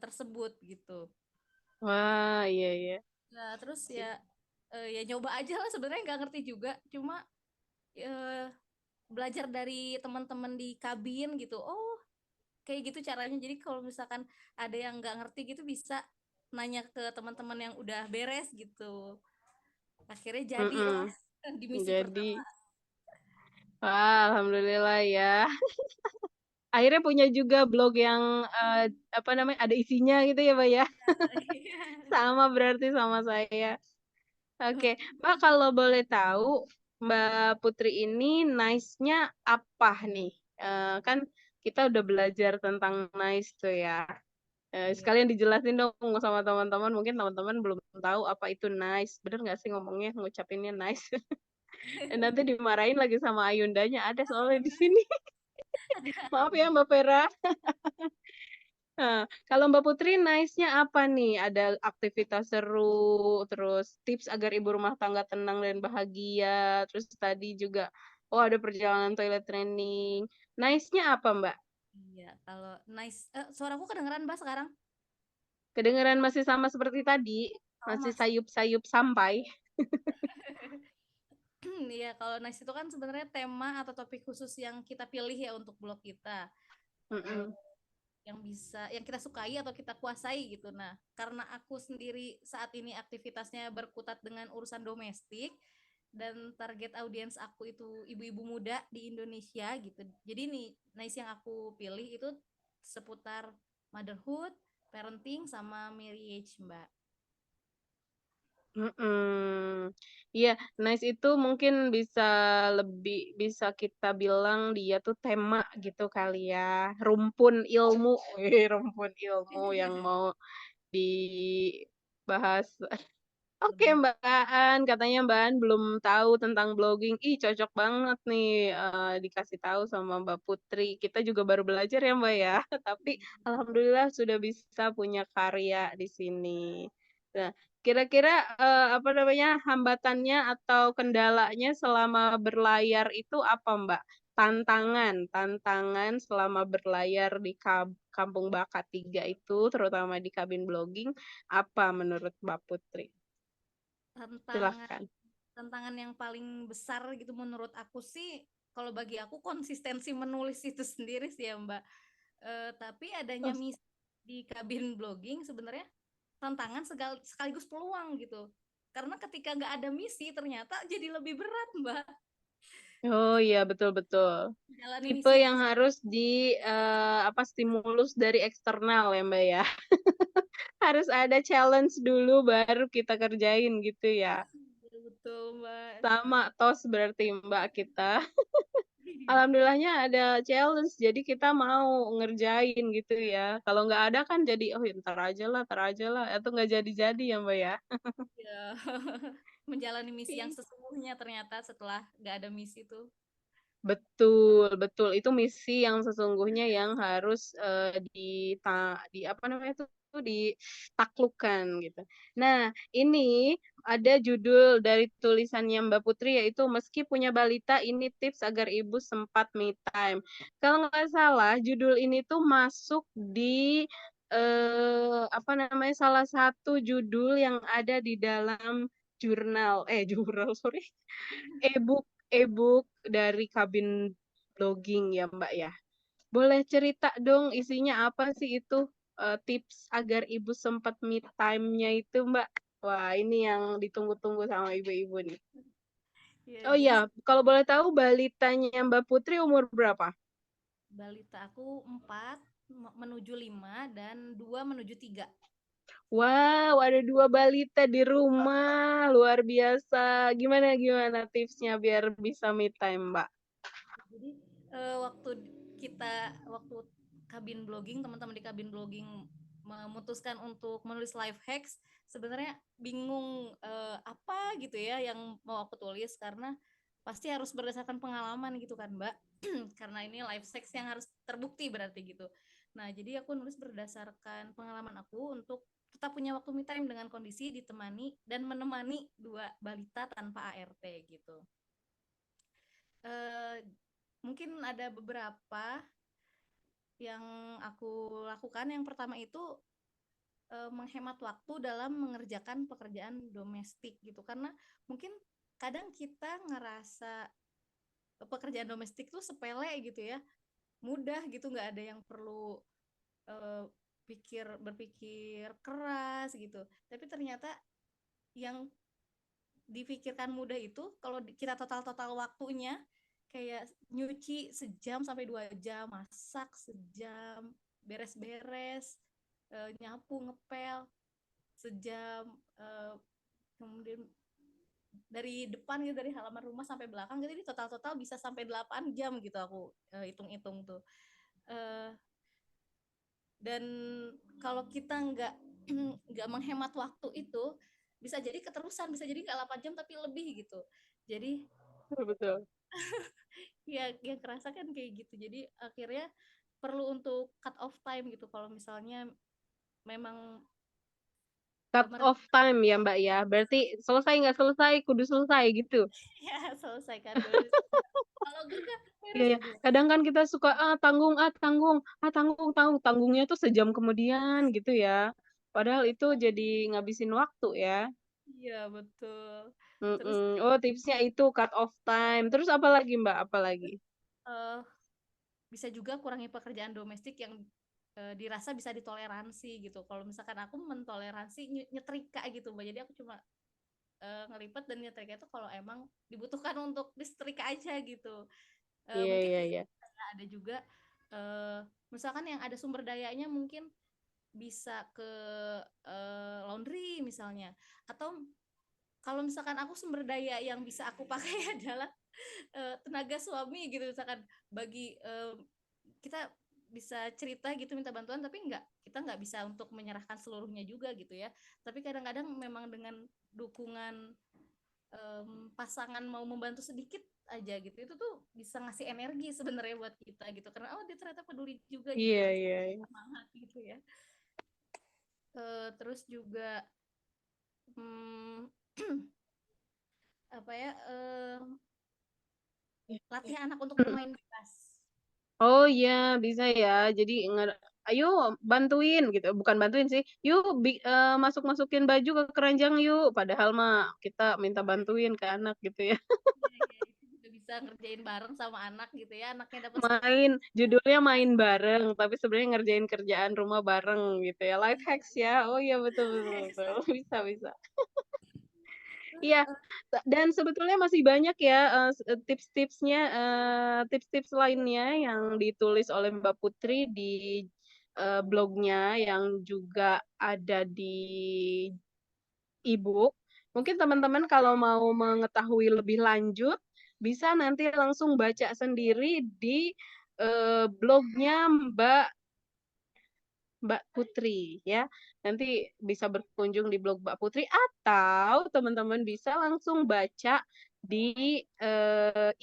tersebut gitu. Wah, iya iya. Nah, terus ya ya nyoba aja lah, sebenarnya nggak ngerti juga, cuma eh, belajar dari teman-teman di kabin gitu. Oh, kayak gitu caranya. Jadi kalau misalkan ada yang nggak ngerti gitu, bisa nanya ke teman-teman yang udah beres gitu. Akhirnya jadilah di misi Jadi, pertama. wah, alhamdulillah ya. Akhirnya punya juga blog yang apa namanya ada isinya gitu ya, Mbak ya. Sama berarti sama saya. Oke, Mbak kalau boleh tahu, Mbak Putri ini nice-nya apa nih? Kan kita udah belajar tentang nice tuh ya. Iya. Sekalian dijelasin dong sama teman-teman. Mungkin teman-teman belum tahu apa itu nice. Bener nggak sih ngomongnya, ngucapinnya nice? Dan nanti dimarahin lagi sama Ayundanya. Ada soalnya di sini. Maaf ya Mbak Vera. Nah, kalau Mbak Putri nice-nya apa nih? Ada aktivitas seru, terus tips agar ibu rumah tangga tenang dan bahagia, terus tadi juga, oh ada perjalanan toilet training. Nice-nya apa Mbak? Iya, kalau nice, suaraku kedengeran Mbak sekarang? Kedengeran masih sama seperti tadi, Oh, masih masih. sayup-sayup sampai. Iya, kalau nice itu kan sebenarnya tema atau topik khusus yang kita pilih ya untuk blog kita. Eh, Mm-mm. yang bisa, yang kita sukai atau kita kuasai gitu. Nah, karena aku sendiri saat ini aktivitasnya berkutat dengan urusan domestik dan target audiens aku itu ibu-ibu muda di Indonesia gitu. Jadi nih, nice yang aku pilih itu seputar motherhood, parenting sama marriage, Mbak. Mm-mm. Iya, nice itu mungkin bisa kita bilang dia tuh tema gitu kali ya. Rumpun ilmu, rumpun ilmu yang mau dibahas. Oke Benar. Mbak Aan, katanya Mbak Aan belum tahu tentang blogging. Ih, cocok banget nih dikasih tahu sama Mbak Putri. Kita juga baru belajar ya Mbak ya. Tapi alhamdulillah sudah bisa punya karya di sini. Nah, kira-kira apa namanya hambatannya atau kendalanya selama berlayar itu apa Mbak? Tantangan selama berlayar di Kampung Bakat 3 itu, terutama di kabin blogging, apa menurut Mbak Putri? Tantangan Silahkan. tantangan yang paling besar gitu menurut aku sih, kalau bagi aku konsistensi menulis itu sendiri sih ya Mbak. Tapi adanya Oh, misi di kabin blogging sebenarnya tantangan sekaligus peluang gitu. Karena ketika nggak ada misi ternyata jadi lebih berat Mbak oh iya betul-betul. menjalani Tipe misi itu. yang harus apa stimulus dari eksternal ya Mbak ya. Harus ada challenge dulu baru kita kerjain gitu ya. Betul Mbak. Sama tos berarti Mbak kita. Alhamdulillahnya ada challenge jadi kita mau ngerjain gitu ya. Kalau nggak ada kan jadi oh ya, ntar aja lah. Atau nggak jadi-jadi ya Mbak ya. Ya. Menjalani misi yang sesungguhnya ternyata setelah nggak ada misi itu. Betul, betul. Itu misi yang sesungguhnya yang harus di apa namanya itu ditaklukkan gitu. Nah, ini ada judul dari tulisannya Mbak Putri yaitu meski punya balita ini tips agar ibu sempat me time. Kalau nggak salah, judul ini tuh masuk di apa namanya salah satu judul yang ada di dalam jurnal sorry e-book dari kabin blogging ya Mbak ya. Boleh cerita dong isinya apa sih itu tips agar ibu sempat me time-nya itu Mbak. Wah, ini yang ditunggu-tunggu sama ibu-ibu nih. Ya, Oh jadi iya, kalau boleh tahu balitanya Mbak Putri umur berapa? balita aku 4 menuju 5 dan 2 menuju 3. Wow, ada 2 balita di rumah. Luar biasa. Gimana tipsnya biar bisa me time, Mbak? Jadi waktu waktu kabin blogging, teman-teman di kabin blogging memutuskan untuk menulis life hacks, sebenarnya bingung apa gitu ya yang mau aku tulis karena pasti harus berdasarkan pengalaman gitu kan Mbak. Karena ini life sex yang harus terbukti berarti gitu. Nah, jadi aku nulis berdasarkan pengalaman aku untuk tetap punya waktu me time dengan kondisi ditemani dan menemani 2 balita tanpa ART gitu. Mungkin ada beberapa yang aku lakukan. Yang pertama itu menghemat waktu dalam mengerjakan pekerjaan domestik gitu, karena mungkin kadang kita ngerasa pekerjaan domestik tuh sepele gitu ya, mudah gitu, nggak ada yang perlu berpikir keras gitu, tapi ternyata yang dipikirkan mudah itu kalau kita total waktunya kayak nyuci sejam sampai 2 jam, masak sejam, beres-beres, nyapu ngepel sejam, kemudian dari depan gitu, dari halaman rumah sampai belakang, jadi total bisa sampai 8 jam gitu aku hitung-hitung tuh. Dan kalau kita nggak menghemat waktu itu, bisa jadi keterusan, bisa jadi nggak 8 jam tapi lebih gitu. Jadi Betul. ya yang kerasa kan kayak gitu. Jadi akhirnya perlu untuk cut off time gitu. Kalau misalnya memang Cut off time ya Mbak ya. Berarti selesai nggak selesai, kudu selesai gitu. ya selesaikan dulu. Kalau enggak beres Iya, gitu. kadang kan kita suka tanggung, tanggungnya tuh sejam kemudian gitu ya. Padahal itu jadi ngabisin waktu ya. Iya, betul. Terus Oh, tipsnya itu cut off time. Terus apa lagi Mbak? Apa lagi? bisa juga kurangi pekerjaan domestik yang dirasa bisa ditoleransi gitu. Kalau misalkan aku mentoleransi nyetrika gitu Mbak. Jadi aku cuma ngelipet dan nyetrika itu kalau emang dibutuhkan untuk disetrika aja gitu. Iya, Mungkin iya. ada juga misalkan yang ada sumber dayanya mungkin bisa ke laundry misalnya, atau kalau misalkan aku sumber daya yang bisa aku pakai adalah tenaga suami gitu, misalkan bagi kita bisa cerita gitu minta bantuan, tapi kita nggak bisa untuk menyerahkan seluruhnya juga gitu ya, tapi kadang-kadang memang dengan dukungan pasangan mau membantu sedikit aja gitu, itu tuh bisa ngasih energi sebenarnya buat kita gitu, karena dia ternyata peduli juga gitu, Iya. semangat gitu ya. Terus juga apa ya, latih anak untuk bermain bebas. Oh iya, bisa ya. Jadi ayo bantuin gitu. Bukan bantuin sih. Yuk masuk-masukin baju ke keranjang yuk. Padahal mah kita minta bantuin ke anak gitu ya. Iya, itu juga bisa ngerjain bareng sama anak gitu ya, anaknya dapat Judulnya main bareng, tapi sebenarnya ngerjain kerjaan rumah bareng gitu ya. Life hacks ya. Oh iya betul. Bisa. Iya, dan sebetulnya masih banyak ya tips-tipsnya, tips-tips lainnya yang ditulis oleh Mbak Putri di blognya yang juga ada di e-book. Mungkin teman-teman kalau mau mengetahui lebih lanjut, bisa nanti langsung baca sendiri di blognya Mbak Putri ya. Nanti bisa berkunjung di blog Mbak Putri atau teman-teman bisa langsung baca di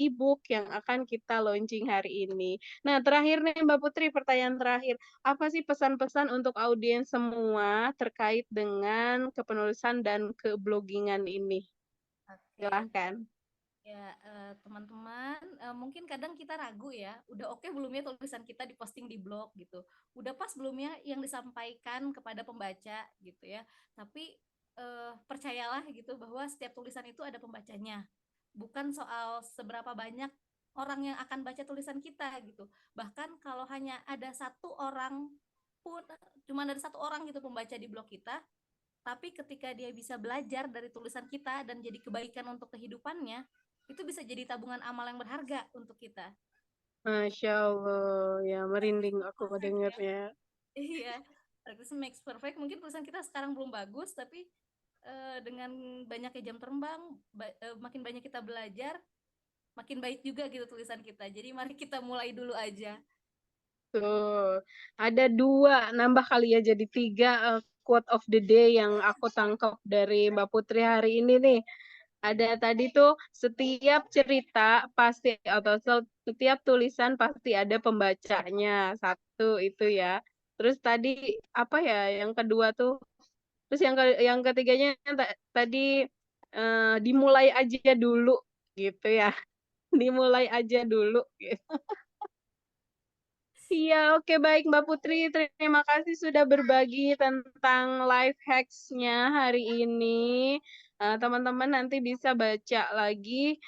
e-book yang akan kita launching hari ini. Nah, terakhir nih Mbak Putri, pertanyaan terakhir. Apa sih pesan-pesan untuk audiens semua terkait dengan kepenulisan dan keblogingan ini? Silahkan. Ya, teman-teman, mungkin kadang kita ragu ya, udah oke belum ya tulisan kita diposting di blog gitu, udah pas belum ya yang disampaikan kepada pembaca gitu ya, tapi percayalah gitu bahwa setiap tulisan itu ada pembacanya, bukan soal seberapa banyak orang yang akan baca tulisan kita gitu, bahkan kalau hanya ada 1 orang pun, cuma ada 1 orang gitu pembaca di blog kita, tapi ketika dia bisa belajar dari tulisan kita dan jadi kebaikan untuk kehidupannya, itu bisa jadi tabungan amal yang berharga untuk kita. Masya Allah, ya merinding aku mendengarnya. Iya, practice makes perfect. Mungkin tulisan kita sekarang belum bagus, tapi dengan banyaknya jam terbang, makin banyak kita belajar, makin baik juga gitu tulisan kita. Jadi mari kita mulai dulu aja. Tuh, ada 2, nambah kali ya jadi 3 quote of the day yang aku tangkap dari Mbak Putri hari ini nih. Ada tadi tuh setiap cerita pasti atau setiap tulisan pasti ada pembacanya. Satu itu ya. Terus tadi apa ya yang kedua tuh? Terus yang ketiganya tadi dimulai aja dulu gitu ya. Dimulai aja dulu gitu. Iya, oke baik Mbak Putri. Terima kasih sudah berbagi tentang life hacks-nya hari ini. Teman-teman nanti bisa baca lagi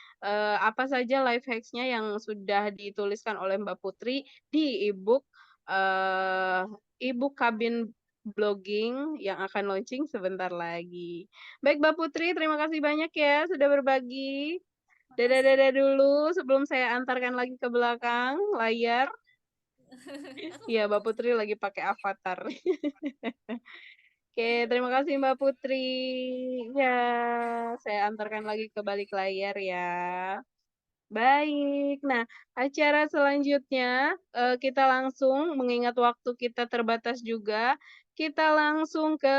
apa saja life hacks-nya yang sudah dituliskan oleh Mbak Putri di eh, ebook Kabin Blogging yang akan launching sebentar lagi. Baik Mbak Putri, terima kasih banyak ya sudah berbagi. Dadah-dadah dulu sebelum saya antarkan lagi ke belakang layar. Aku Iya, Mbak Putri lagi pakai avatar. Oke, terima kasih Mbak Putri. Ya, saya antarkan lagi ke balik layar ya. Baik. Nah, acara selanjutnya kita langsung mengingat waktu kita terbatas juga, kita langsung ke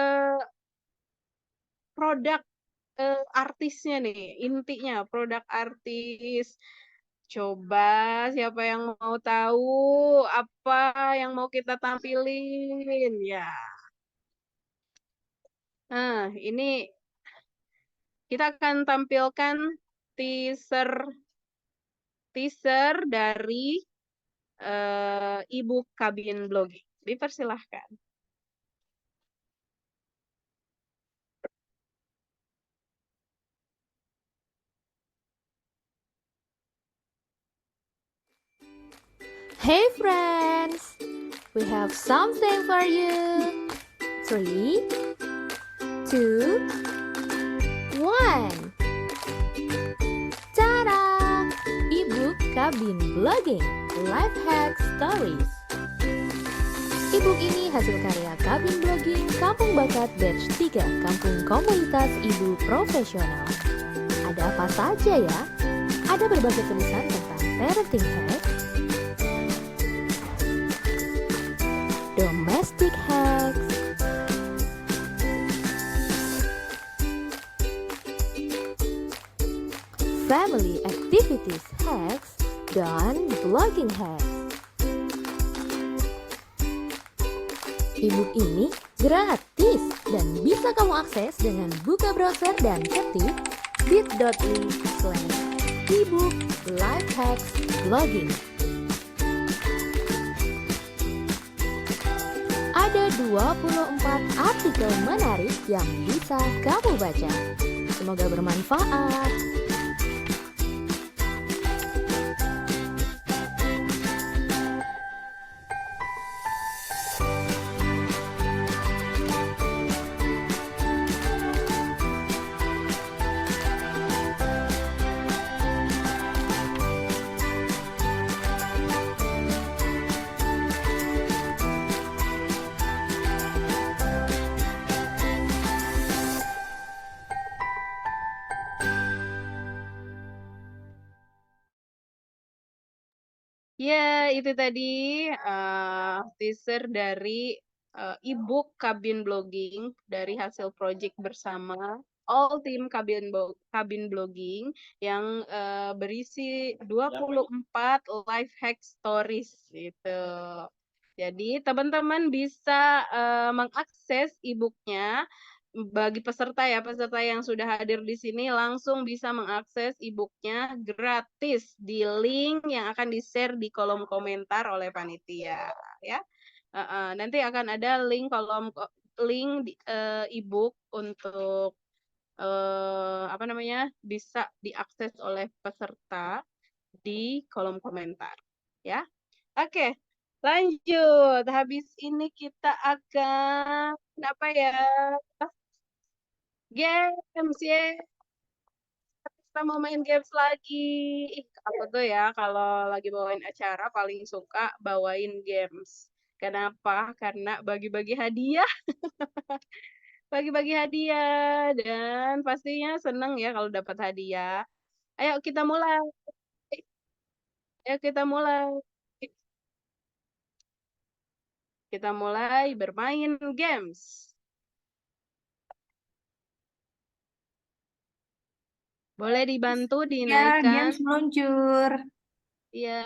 produk artisnya nih, intinya produk artis. Coba siapa yang mau tahu apa yang mau kita tampilin ya. Nah, ini kita akan tampilkan teaser teaser dari Ibu Kabin Blogging. Dipersilahkan. Hey friends, we have something for you. 3, 2, 1. Tada! Ebook Kabin Blogging Life Hack Stories. Ebook ini hasil karya Kabin Blogging Kampung Bakat Batch 3 Kampung Komunitas Ibu Profesional. Ada apa saja ya? Ada berbagai tulisan tentang parenting hacks, domestic hacks, family activities hacks, dan blogging hacks. Ebook ini gratis dan bisa kamu akses dengan buka browser dan ketik bit.ly/ebook life hacks blogging. Ada 24 artikel menarik yang bisa kamu baca. Semoga bermanfaat. Ya, itu tadi teaser dari ebook Kabin Blogging dari hasil project bersama all team Kabin Blogging yang berisi 24 life hack stories gitu. Jadi teman-teman bisa mengakses ebooknya. Bagi peserta ya, peserta yang sudah hadir di sini langsung bisa mengakses e-booknya gratis di link yang akan di-share di kolom komentar oleh panitia ya. Nanti akan ada link e-book untuk apa namanya bisa diakses oleh peserta di kolom komentar ya. Oke, lanjut. Habis ini kita akan apa ya? Games ya. Kita mau main games lagi. Ih, aku tuh ya kalau lagi bawain acara paling suka bawain games. Kenapa? Karena bagi-bagi hadiah, bagi-bagi hadiah dan pastinya seneng ya kalau dapat hadiah. Ayo kita mulai. Ayo kita mulai. Kita mulai bermain games. Boleh dibantu Ya, dinaikkan. James meluncur. Iya.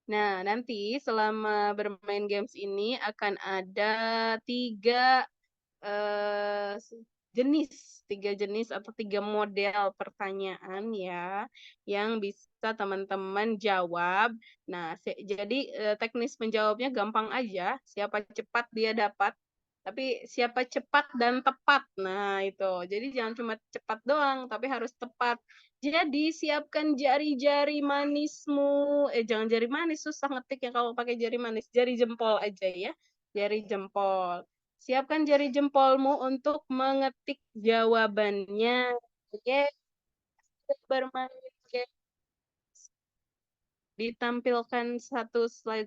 Nah, nanti selama bermain games ini akan ada tiga eh, tiga jenis atau tiga model pertanyaan ya, yang bisa teman-teman jawab. Nah, jadi teknis menjawabnya gampang aja. Siapa cepat dia dapat. Tapi siapa cepat dan tepat. Nah, itu. Jadi jangan cuma cepat doang, tapi harus tepat. Jadi siapkan jari-jari manismu. Jangan jari manis, susah ngetik ya kalau pakai jari manis. Jari jempol aja ya. Jari jempol. Siapkan jari jempolmu untuk mengetik jawabannya. Oke, bermain game. Ditampilkan satu slide.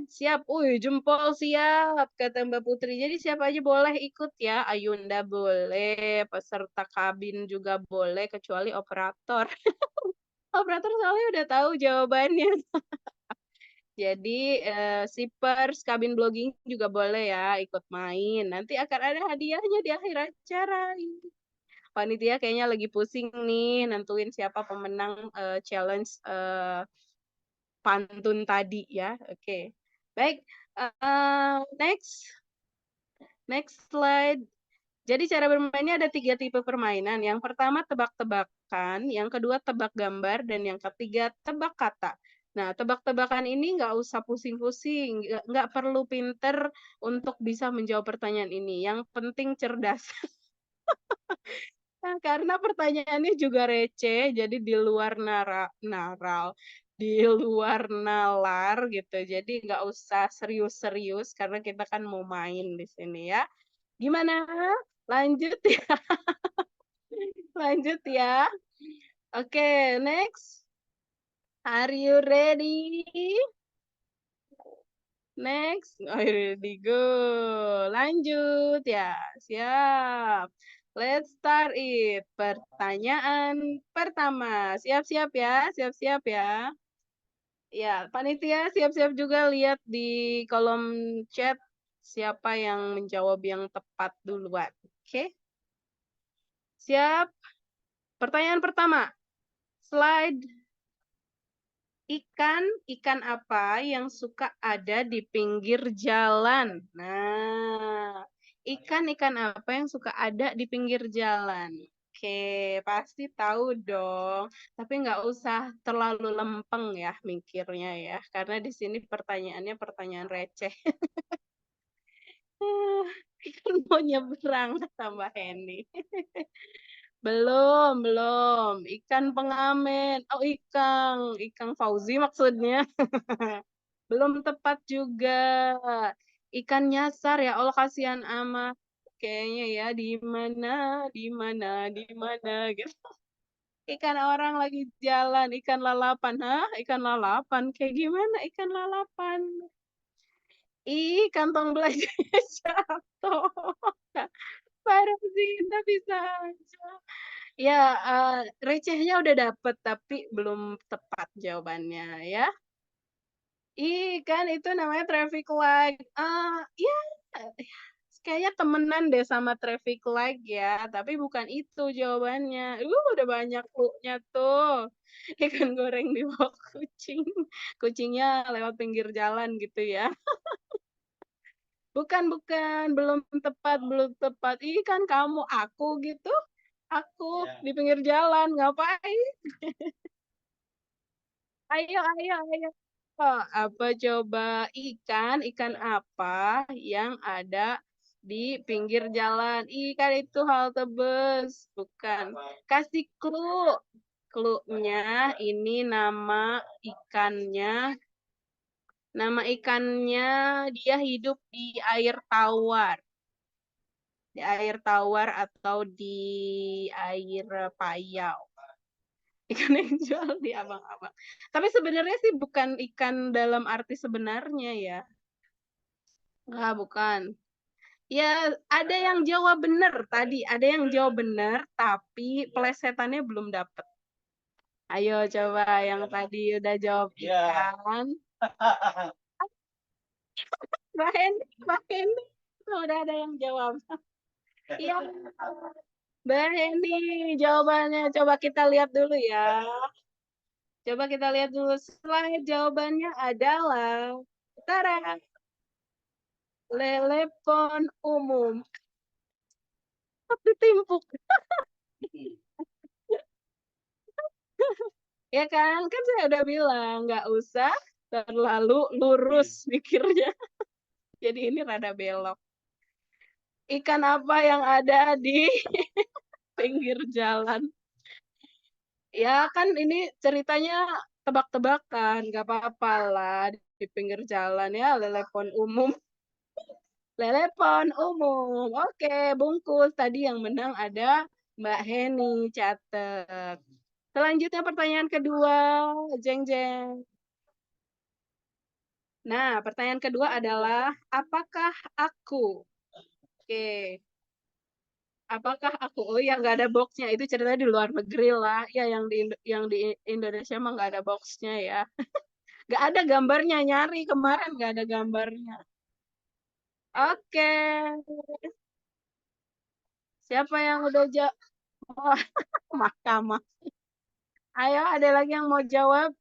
Siap. Jempol siap, kata Mbak Putri. Jadi siapa aja boleh ikut ya. Ayunda boleh, peserta kabin juga boleh, kecuali operator. Operator soalnya udah tahu jawabannya. Jadi Sipers, kabin blogging juga boleh ya ikut main. Nanti akan ada hadiahnya di akhir acara. Panitia kayaknya lagi pusing nih nentuin siapa pemenang challenge pantun tadi ya. Oke. Baik, next slide. Jadi cara bermainnya ada 3 tipe permainan. Yang pertama tebak-tebakan, yang kedua tebak gambar, dan yang ketiga tebak kata. Nah, tebak-tebakan ini nggak usah pusing-pusing, nggak perlu pinter untuk bisa menjawab pertanyaan ini. Yang penting cerdas. Nah, karena pertanyaannya juga receh, jadi di luar di luar nalar gitu. Jadi nggak usah serius-serius karena kita kan mau main di sini ya. Gimana? Lanjut ya. Lanjut ya. Oke, next. Are you ready? Next. Oh, ready, go. Lanjut ya. Siap. Let's start it. Pertanyaan pertama. Siap-siap ya. Siap-siap ya. Ya, panitia siap-siap juga lihat di kolom chat siapa yang menjawab yang tepat duluan. Oke. Siap. Pertanyaan pertama. Slide. Ikan apa yang suka ada di pinggir jalan? Nah, ikan apa yang suka ada di pinggir jalan? Oke, pasti tahu dong. Tapi nggak usah terlalu lempeng ya mikirnya ya. Karena di sini pertanyaannya pertanyaan receh. Ikan mau nyebrang tambah Henny. Belum. Ikan pengamen. Oh, ikan Fauzi maksudnya. Belum tepat juga. Ikan nyasar ya Allah, kasihan amat. Kayaknya ya di mana gitu. Ikan orang lagi jalan, ikan lalapan. Hah? Ikan lalapan? Kayak gimana ikan lalapan? Kantong belanjanya jatuh. Parah sih, tapi bisa aja. Ya, recehnya udah dapet, tapi belum tepat jawabannya ya. Kan itu namanya traffic light. Ya, kayaknya temenan deh sama traffic light ya, tapi bukan itu jawabannya. Udah banyak clue-nya tuh. Ikan goreng di bawah kucing. Kucingnya lewat pinggir jalan gitu ya. Bukan, belum tepat. Kan kamu, aku gitu. Aku di pinggir jalan, ngapain? Ayo. Oh, apa coba ikan apa yang ada di pinggir jalan? Ikan itu halte bus, bukan. Kasih clue. Clue-nya ini ikannya, nama ikannya dia hidup di air tawar. Di air tawar atau di air payau. Ikan yang jual di abang-abang. Tapi sebenarnya sih bukan ikan dalam arti sebenarnya ya. Enggak, bukan. Ya, ada yang jawab benar tadi. Ada yang jawab benar, tapi plesetannya belum dapet. Ayo coba yang tadi udah jawab ikan. Mbak Hendy. Udah ada yang jawab. Iya, Mbak Heni, jawabannya coba kita lihat dulu ya. Coba kita lihat dulu. Slide jawabannya adalah tara, telepon umum. Ditimpuk. Ya kan? Kan saya udah bilang, nggak usah terlalu lurus mikirnya. Jadi ini rada belok. Ikan apa yang ada di pinggir jalan? Ya kan ini ceritanya tebak-tebakan, nggak apa-apa lah di pinggir jalan ya, telepon umum. Telepon umum. Oke, bungkus. Tadi yang menang ada Mbak Heni, catet. Selanjutnya pertanyaan kedua, Jeng Jeng. Nah, pertanyaan kedua adalah, apakah aku? Oke, apakah aku? Oh ya, nggak ada boxnya. Itu ceritanya di luar negeri lah. Ya, yang di Indonesia mah nggak ada boxnya ya. Nggak ada gambarnya. Nyari kemarin nggak ada gambarnya. Oke, siapa yang udah jawab? Oh, mahkamah. Ayo, ada lagi yang mau jawab?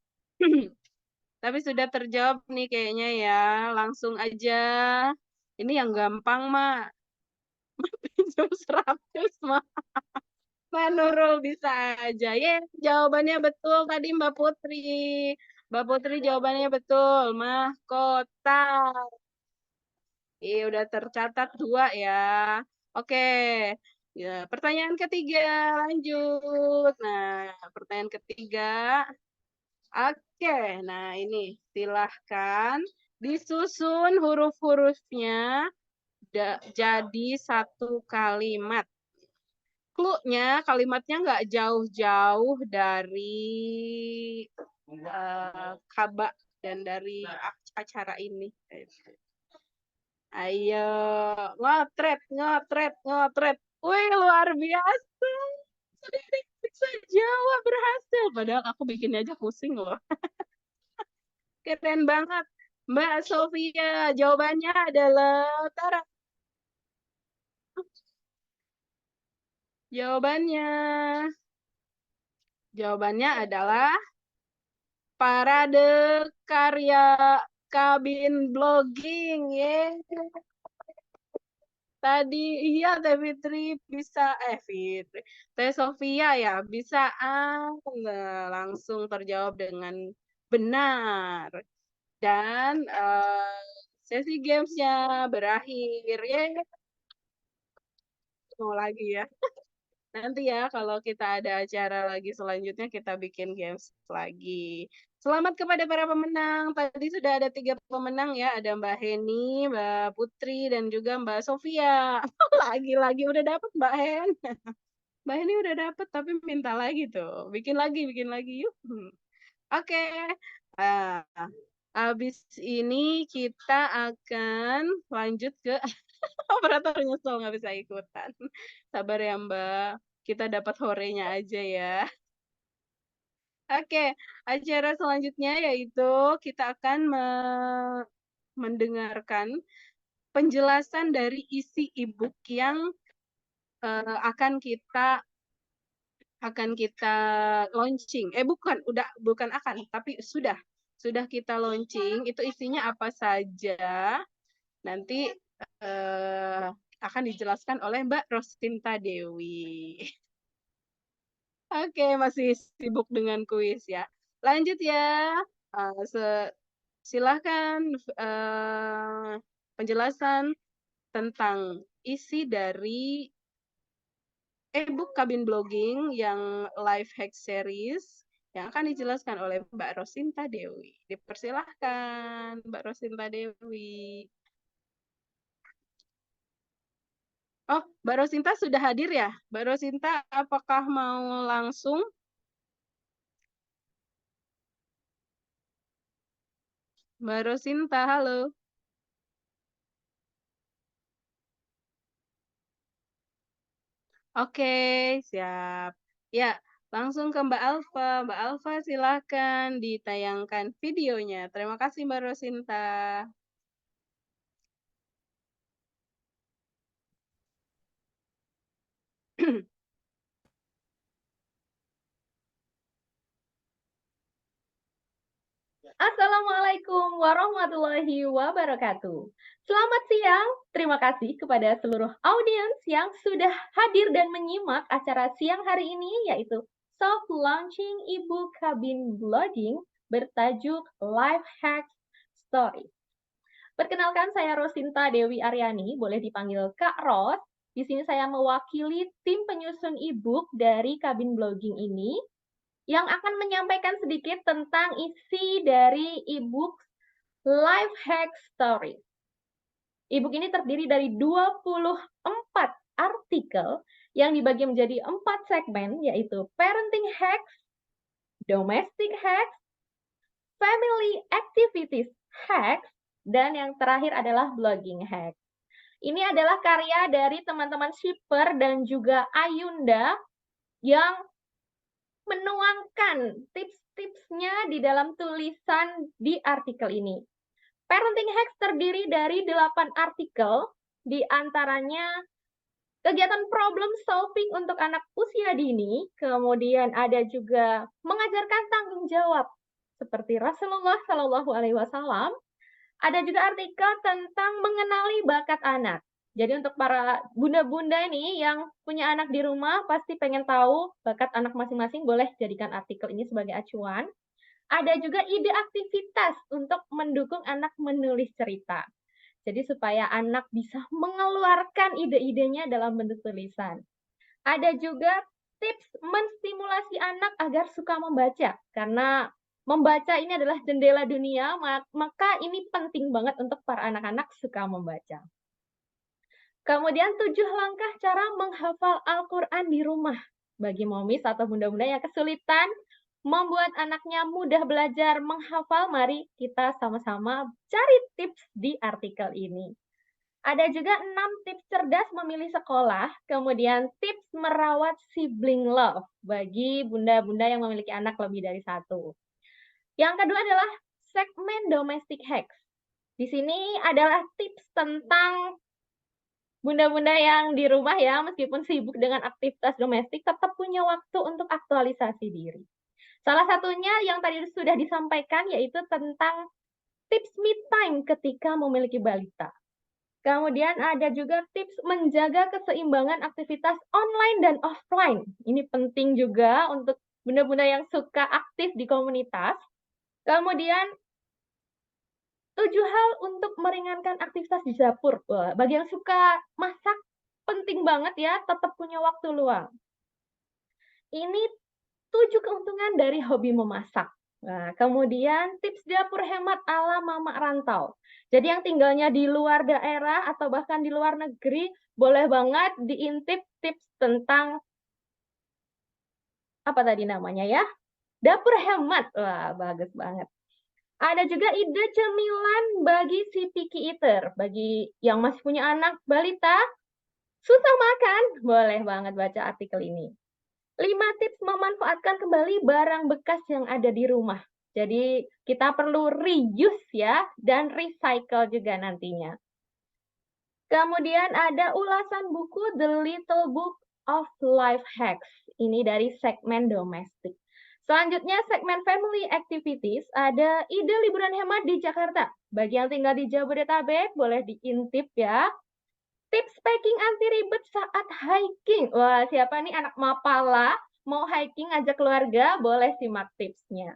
Tapi sudah terjawab nih kayaknya ya. Langsung aja. Ini yang gampang mah. Pinjam 100 mah. Mbak Nurul bisa aja. Ye, jawabannya betul tadi Mbak Putri. Mbak Putri jawabannya betul. Mahkota. Udah tercatat 2 ya. Oke. Ya, pertanyaan ketiga lanjut. Nah, pertanyaan ketiga. Oke, nah ini silahkan disusun huruf-hurufnya jadi satu kalimat. Clue-nya kalimatnya nggak jauh-jauh dari kaba dan dari acara ini. Ayo, ngotret, ngotret, ngotret. Wih, luar biasa. Sudah ada yang bisa jawab, berhasil. Padahal aku bikinnya aja pusing loh. Keren banget. Mbak Sofia, jawabannya adalah Tara. Jawabannya adalah parade karya kabin blogging. Tadi iya Teh Fitri bisa Fitri. Teh Sofia ya bisa langsung terjawab dengan benar. Dan sesi gamesnya berakhir. Mau lagi ya. Nanti ya kalau kita ada acara lagi selanjutnya kita bikin games lagi. Selamat kepada para pemenang. Tadi sudah ada 3 pemenang ya. Ada Mbak Heni, Mbak Putri, dan juga Mbak Sofia. Lagi-lagi udah dapet Mbak Hen. Mbak Heni udah dapet tapi minta lagi tuh. Bikin lagi yuk. Oke. Ah, habis ini kita akan lanjut ke operator nyesel nggak bisa ikutan. Sabar ya Mbak. Kita dapat horenya aja ya. Oke, acara selanjutnya yaitu kita akan mendengarkan penjelasan dari isi e-book yang akan kita launching. Bukan akan, tapi sudah kita launching. Itu isinya apa saja? Nanti akan dijelaskan oleh Mbak Rosinta Dewi. Oke, masih sibuk dengan kuis ya. Lanjut ya. Silahkan penjelasan tentang isi dari e-book Kabin Blogging yang live hack series yang akan dijelaskan oleh Mbak Rosinta Dewi. Dipersilahkan Mbak Rosinta Dewi. Oh, Mbak Rosinta sudah hadir ya? Mbak Rosinta, apakah mau langsung? Mbak Rosinta, halo. Oke, siap. Ya, langsung ke Mbak Alfa. Mbak Alfa, silakan ditayangkan videonya. Terima kasih Mbak Rosinta. Assalamualaikum warahmatullahi wabarakatuh. Selamat siang, terima kasih kepada seluruh audiens yang sudah hadir dan menyimak acara siang hari ini, yaitu soft launching ebook Kabin Blogging bertajuk Life Hacks Story. Perkenalkan, saya Rosinta Dewi Aryani, boleh dipanggil Kak Ros. Di sini saya mewakili tim penyusun ebook dari Kabin Blogging ini, yang akan menyampaikan sedikit tentang isi dari e-book Life Hack Story. E-book ini terdiri dari 24 artikel yang dibagi menjadi 4 segmen, yaitu Parenting Hacks, Domestic Hacks, Family Activities Hacks, dan yang terakhir adalah Blogging Hacks. Ini adalah karya dari teman-teman shipper dan juga Ayunda yang menuangkan tips-tipsnya di dalam tulisan di artikel ini. Parenting Hacks terdiri dari 8 artikel, di antaranya kegiatan problem solving untuk anak usia dini, kemudian ada juga mengajarkan tanggung jawab seperti Rasulullah Shallallahu Alaihi Wasallam. Ada juga artikel tentang mengenali bakat anak. Jadi untuk para bunda-bunda ini yang punya anak di rumah pasti pengen tahu bakat anak masing-masing, boleh jadikan artikel ini sebagai acuan. Ada juga ide aktivitas untuk mendukung anak menulis cerita. Jadi supaya anak bisa mengeluarkan ide-idenya dalam bentuk tulisan. Ada juga tips menstimulasi anak agar suka membaca. Karena membaca ini adalah jendela dunia, maka ini penting banget untuk para anak-anak suka membaca. Kemudian 7 langkah cara menghafal Al-Quran di rumah. Bagi momis atau bunda-bunda yang kesulitan membuat anaknya mudah belajar menghafal, mari kita sama-sama cari tips di artikel ini. Ada juga 6 tips cerdas memilih sekolah, kemudian tips merawat sibling love bagi bunda-bunda yang memiliki anak lebih dari 1. Yang kedua adalah segmen domestic hacks. Di sini adalah tips tentang bunda-bunda yang di rumah ya, meskipun sibuk dengan aktivitas domestik, tetap punya waktu untuk aktualisasi diri. Salah satunya yang tadi sudah disampaikan, yaitu tentang tips me time ketika memiliki balita. Kemudian ada juga tips menjaga keseimbangan aktivitas online dan offline. Ini penting juga untuk bunda-bunda yang suka aktif di komunitas. Kemudian 7 hal untuk meringankan aktivitas di dapur. Wah, bagi yang suka masak, penting banget ya, tetap punya waktu luang. Ini 7 keuntungan dari hobi memasak. Nah, kemudian tips dapur hemat ala mama rantau. Jadi yang tinggalnya di luar daerah atau bahkan di luar negeri, boleh banget diintip tips tentang, apa tadi namanya ya? Dapur hemat. Wah, bagus banget. Ada juga ide cemilan bagi si picky eater. Bagi yang masih punya anak balita, susah makan, boleh banget baca artikel ini. 5 tips memanfaatkan kembali barang bekas yang ada di rumah. Jadi kita perlu reuse ya, dan recycle juga nantinya. Kemudian ada ulasan buku The Little Book of Life Hacks. Ini dari segmen domestik. Selanjutnya segmen Family Activities, ada ide liburan hemat di Jakarta. Bagi yang tinggal di Jabodetabek, boleh diintip ya. Tips packing anti ribet saat hiking. Wah, siapa nih anak mapala mau hiking ajak keluarga, boleh simak tipsnya.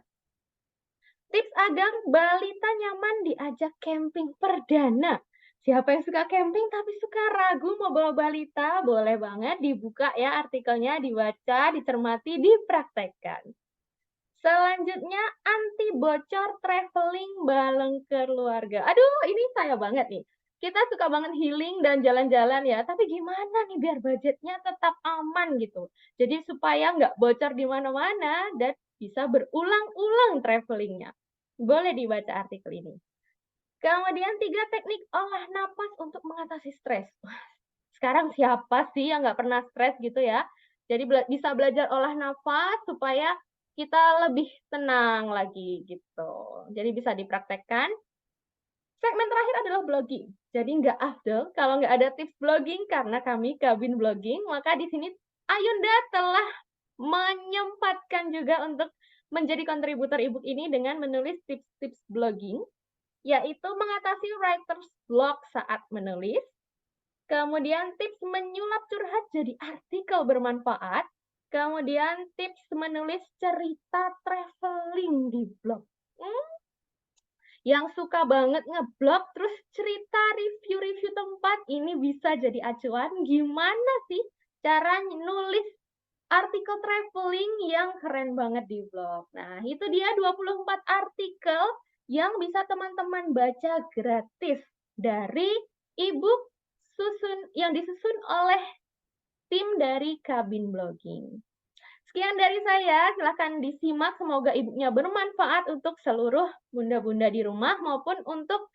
Tips agar balita nyaman diajak camping perdana. Siapa yang suka camping tapi suka ragu mau bawa balita, boleh banget dibuka ya artikelnya, dibaca, dicermati, dipraktekkan. Selanjutnya, anti bocor traveling bareng keluarga. Aduh, ini saya banget nih. Kita suka banget healing dan jalan-jalan ya, tapi gimana nih biar budgetnya tetap aman gitu. Jadi supaya nggak bocor di mana-mana dan bisa berulang-ulang travelingnya. Boleh dibaca artikel ini. Kemudian 3 teknik olah napas untuk mengatasi stres. Sekarang siapa sih yang nggak pernah stres gitu ya? Jadi bisa belajar olah nafas supaya kita lebih tenang lagi gitu. Jadi bisa dipraktekkan. Segmen terakhir adalah blogging. Jadi nggak afdol kalau nggak ada tips blogging, karena kami Kabin Blogging, maka di sini Ayunda telah menyempatkan juga untuk menjadi kontributor ebook ini dengan menulis tips-tips blogging, yaitu mengatasi writer's block saat menulis, kemudian tips menyulap curhat jadi artikel bermanfaat, kemudian tips menulis cerita traveling di blog. Yang suka banget ngeblog terus cerita review-review tempat, ini bisa jadi acuan gimana sih cara nulis artikel traveling yang keren banget di blog. Nah, itu dia 24 artikel yang bisa teman-teman baca gratis dari ebook yang disusun oleh tim dari Kabin Blogging. Sekian dari saya, silahkan disimak, semoga ebooknya bermanfaat untuk seluruh bunda-bunda di rumah maupun untuk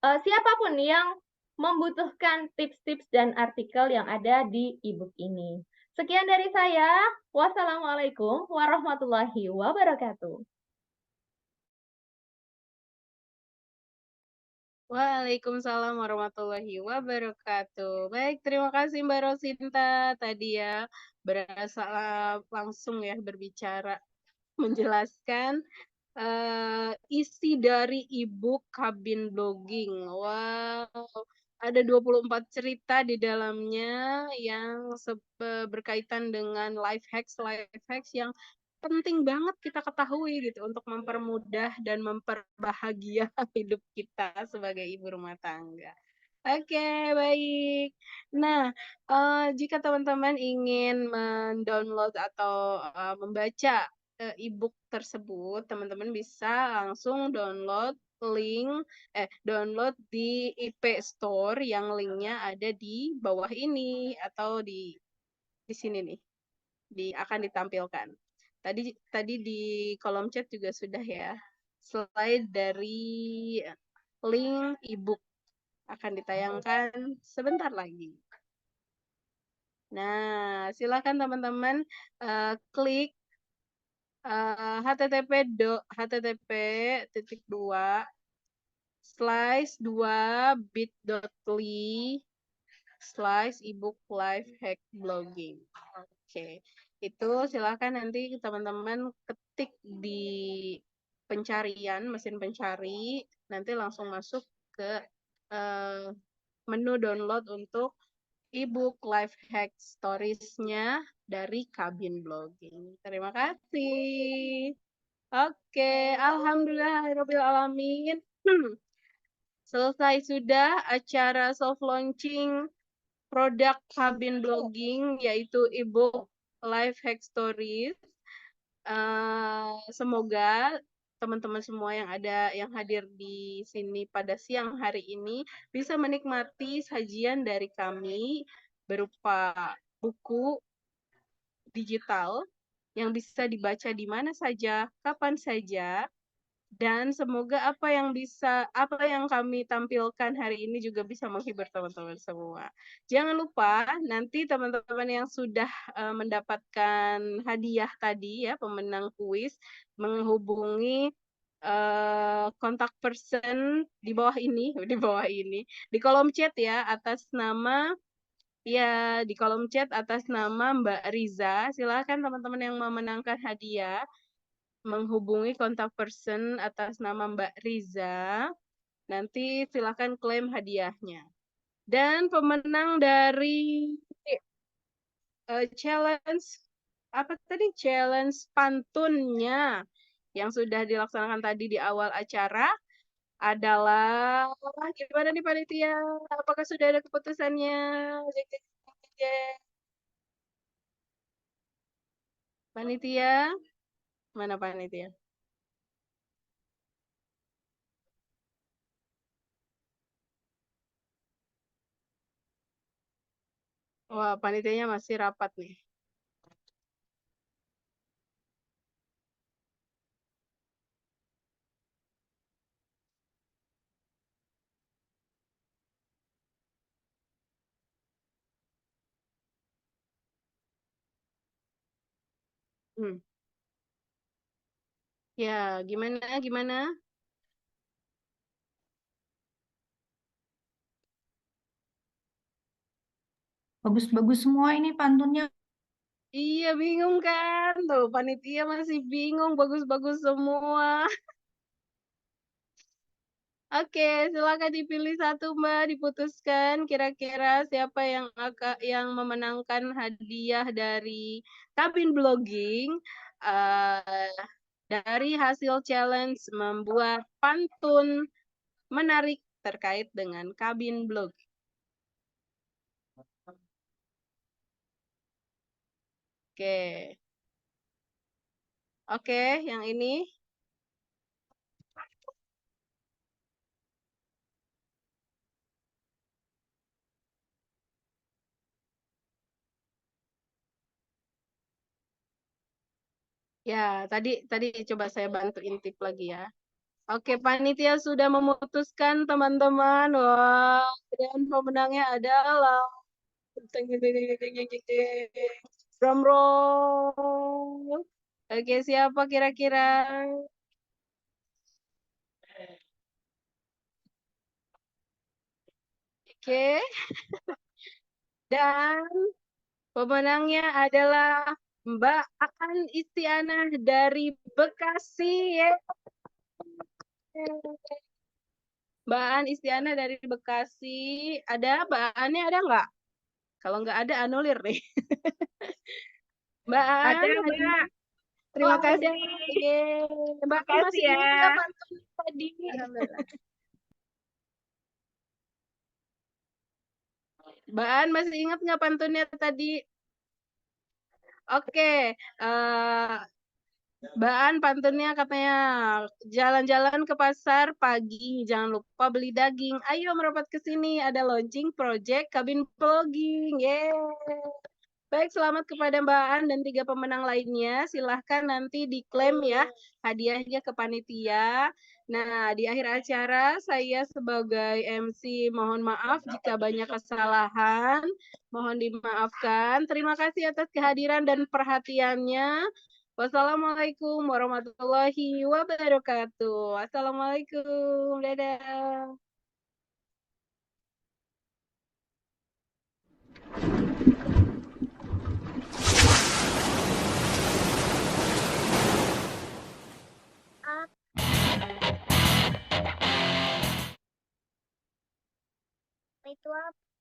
siapapun yang membutuhkan tips-tips dan artikel yang ada di ebook ini. Sekian dari saya, wassalamualaikum warahmatullahi wabarakatuh. Waalaikumsalam warahmatullahi wabarakatuh. Baik, terima kasih Mbak Rosinta tadi ya berasa langsung ya berbicara menjelaskan isi dari ebook Kabin Blogging. Wow, ada 24 cerita di dalamnya yang berkaitan dengan life hacks yang penting banget kita ketahui gitu untuk mempermudah dan memperbahagia hidup kita sebagai ibu rumah tangga. Oke, baik. Nah, jika teman-teman ingin mendownload atau membaca ebook tersebut, teman-teman bisa langsung download di IP Store yang linknya ada di bawah ini atau di sini nih, akan ditampilkan. Tadi di kolom chat juga sudah ya, slide dari link ebook akan ditayangkan sebentar lagi. Nah, silakan teman-teman klik http://bit.ly/ebook life hack blogging. Oke, itu silakan nanti teman-teman ketik di pencarian, mesin pencari, nanti langsung masuk ke menu download untuk ebook life hack stories-nya dari Kabin Blogging. Terima kasih. Oke, alhamdulillahirobbilalamin. Selesai sudah acara soft launching produk Kabin Blogging yaitu ebook life hack stories. Semoga teman-teman semua yang hadir di sini pada siang hari ini bisa menikmati sajian dari kami berupa buku digital yang bisa dibaca di mana saja, kapan saja, dan semoga apa yang kami tampilkan hari ini juga bisa menghibur teman-teman semua. Jangan lupa nanti teman-teman yang sudah mendapatkan hadiah tadi ya, pemenang kuis, menghubungi kontak person di bawah ini, di kolom chat ya, di kolom chat atas nama Mbak Riza. Silakan teman-teman yang memenangkan hadiah menghubungi kontak person atas nama Mbak Riza. Nanti silakan klaim hadiahnya. Dan pemenang dari challenge pantunnya yang sudah dilaksanakan tadi di awal acara adalah gimana nih panitia? Apakah sudah ada keputusannya? Panitia? Mana panitia? Wah, panitianya masih rapat nih. Ya, gimana? Bagus-bagus semua ini pantunnya. Iya, bingung kan? Tuh, panitia masih bingung, bagus-bagus semua. Oke, silakan dipilih satu, Mbak, diputuskan kira-kira siapa yang memenangkan hadiah dari Kabin Blogging dari hasil challenge membuat pantun menarik terkait dengan Kabin Blogging. Oke. Oke, yang ini. Ya, tadi coba saya bantu intip lagi ya. Oke, panitia sudah memutuskan teman-teman. Wah, dan pemenangnya adalah drum roll. Oke, siapa kira-kira? Oke. Dan pemenangnya adalah Mbak Aan Istianah dari Bekasi. Mbak Aan Istianah dari Bekasi. Ada Mbak Aannya ada nggak? Kalau nggak ada, anulir nih. Mbak Aan, Ada, Mbak. terima Oh, kasih. ada. Yeay. Mbak Aan Makasih masih ya. ingat nggak pantun tadi? Alhamdulillah. Mbak Aan masih ingat nggak pantunnya tadi? Oke, Mbak Aan pantunnya katanya jalan-jalan ke pasar pagi, jangan lupa beli daging. Ayo merapat ke sini, ada launching project Kabin Blogging. Yeay. Baik, selamat kepada Mbak Aan dan 3 pemenang lainnya. Silahkan nanti diklaim ya hadiahnya ke panitia. Nah, di akhir acara saya sebagai MC mohon maaf jika banyak kesalahan. Mohon dimaafkan. Terima kasih atas kehadiran dan perhatiannya. Wassalamualaikum warahmatullahi wabarakatuh. Assalamualaikum. Dadah. Itu apa?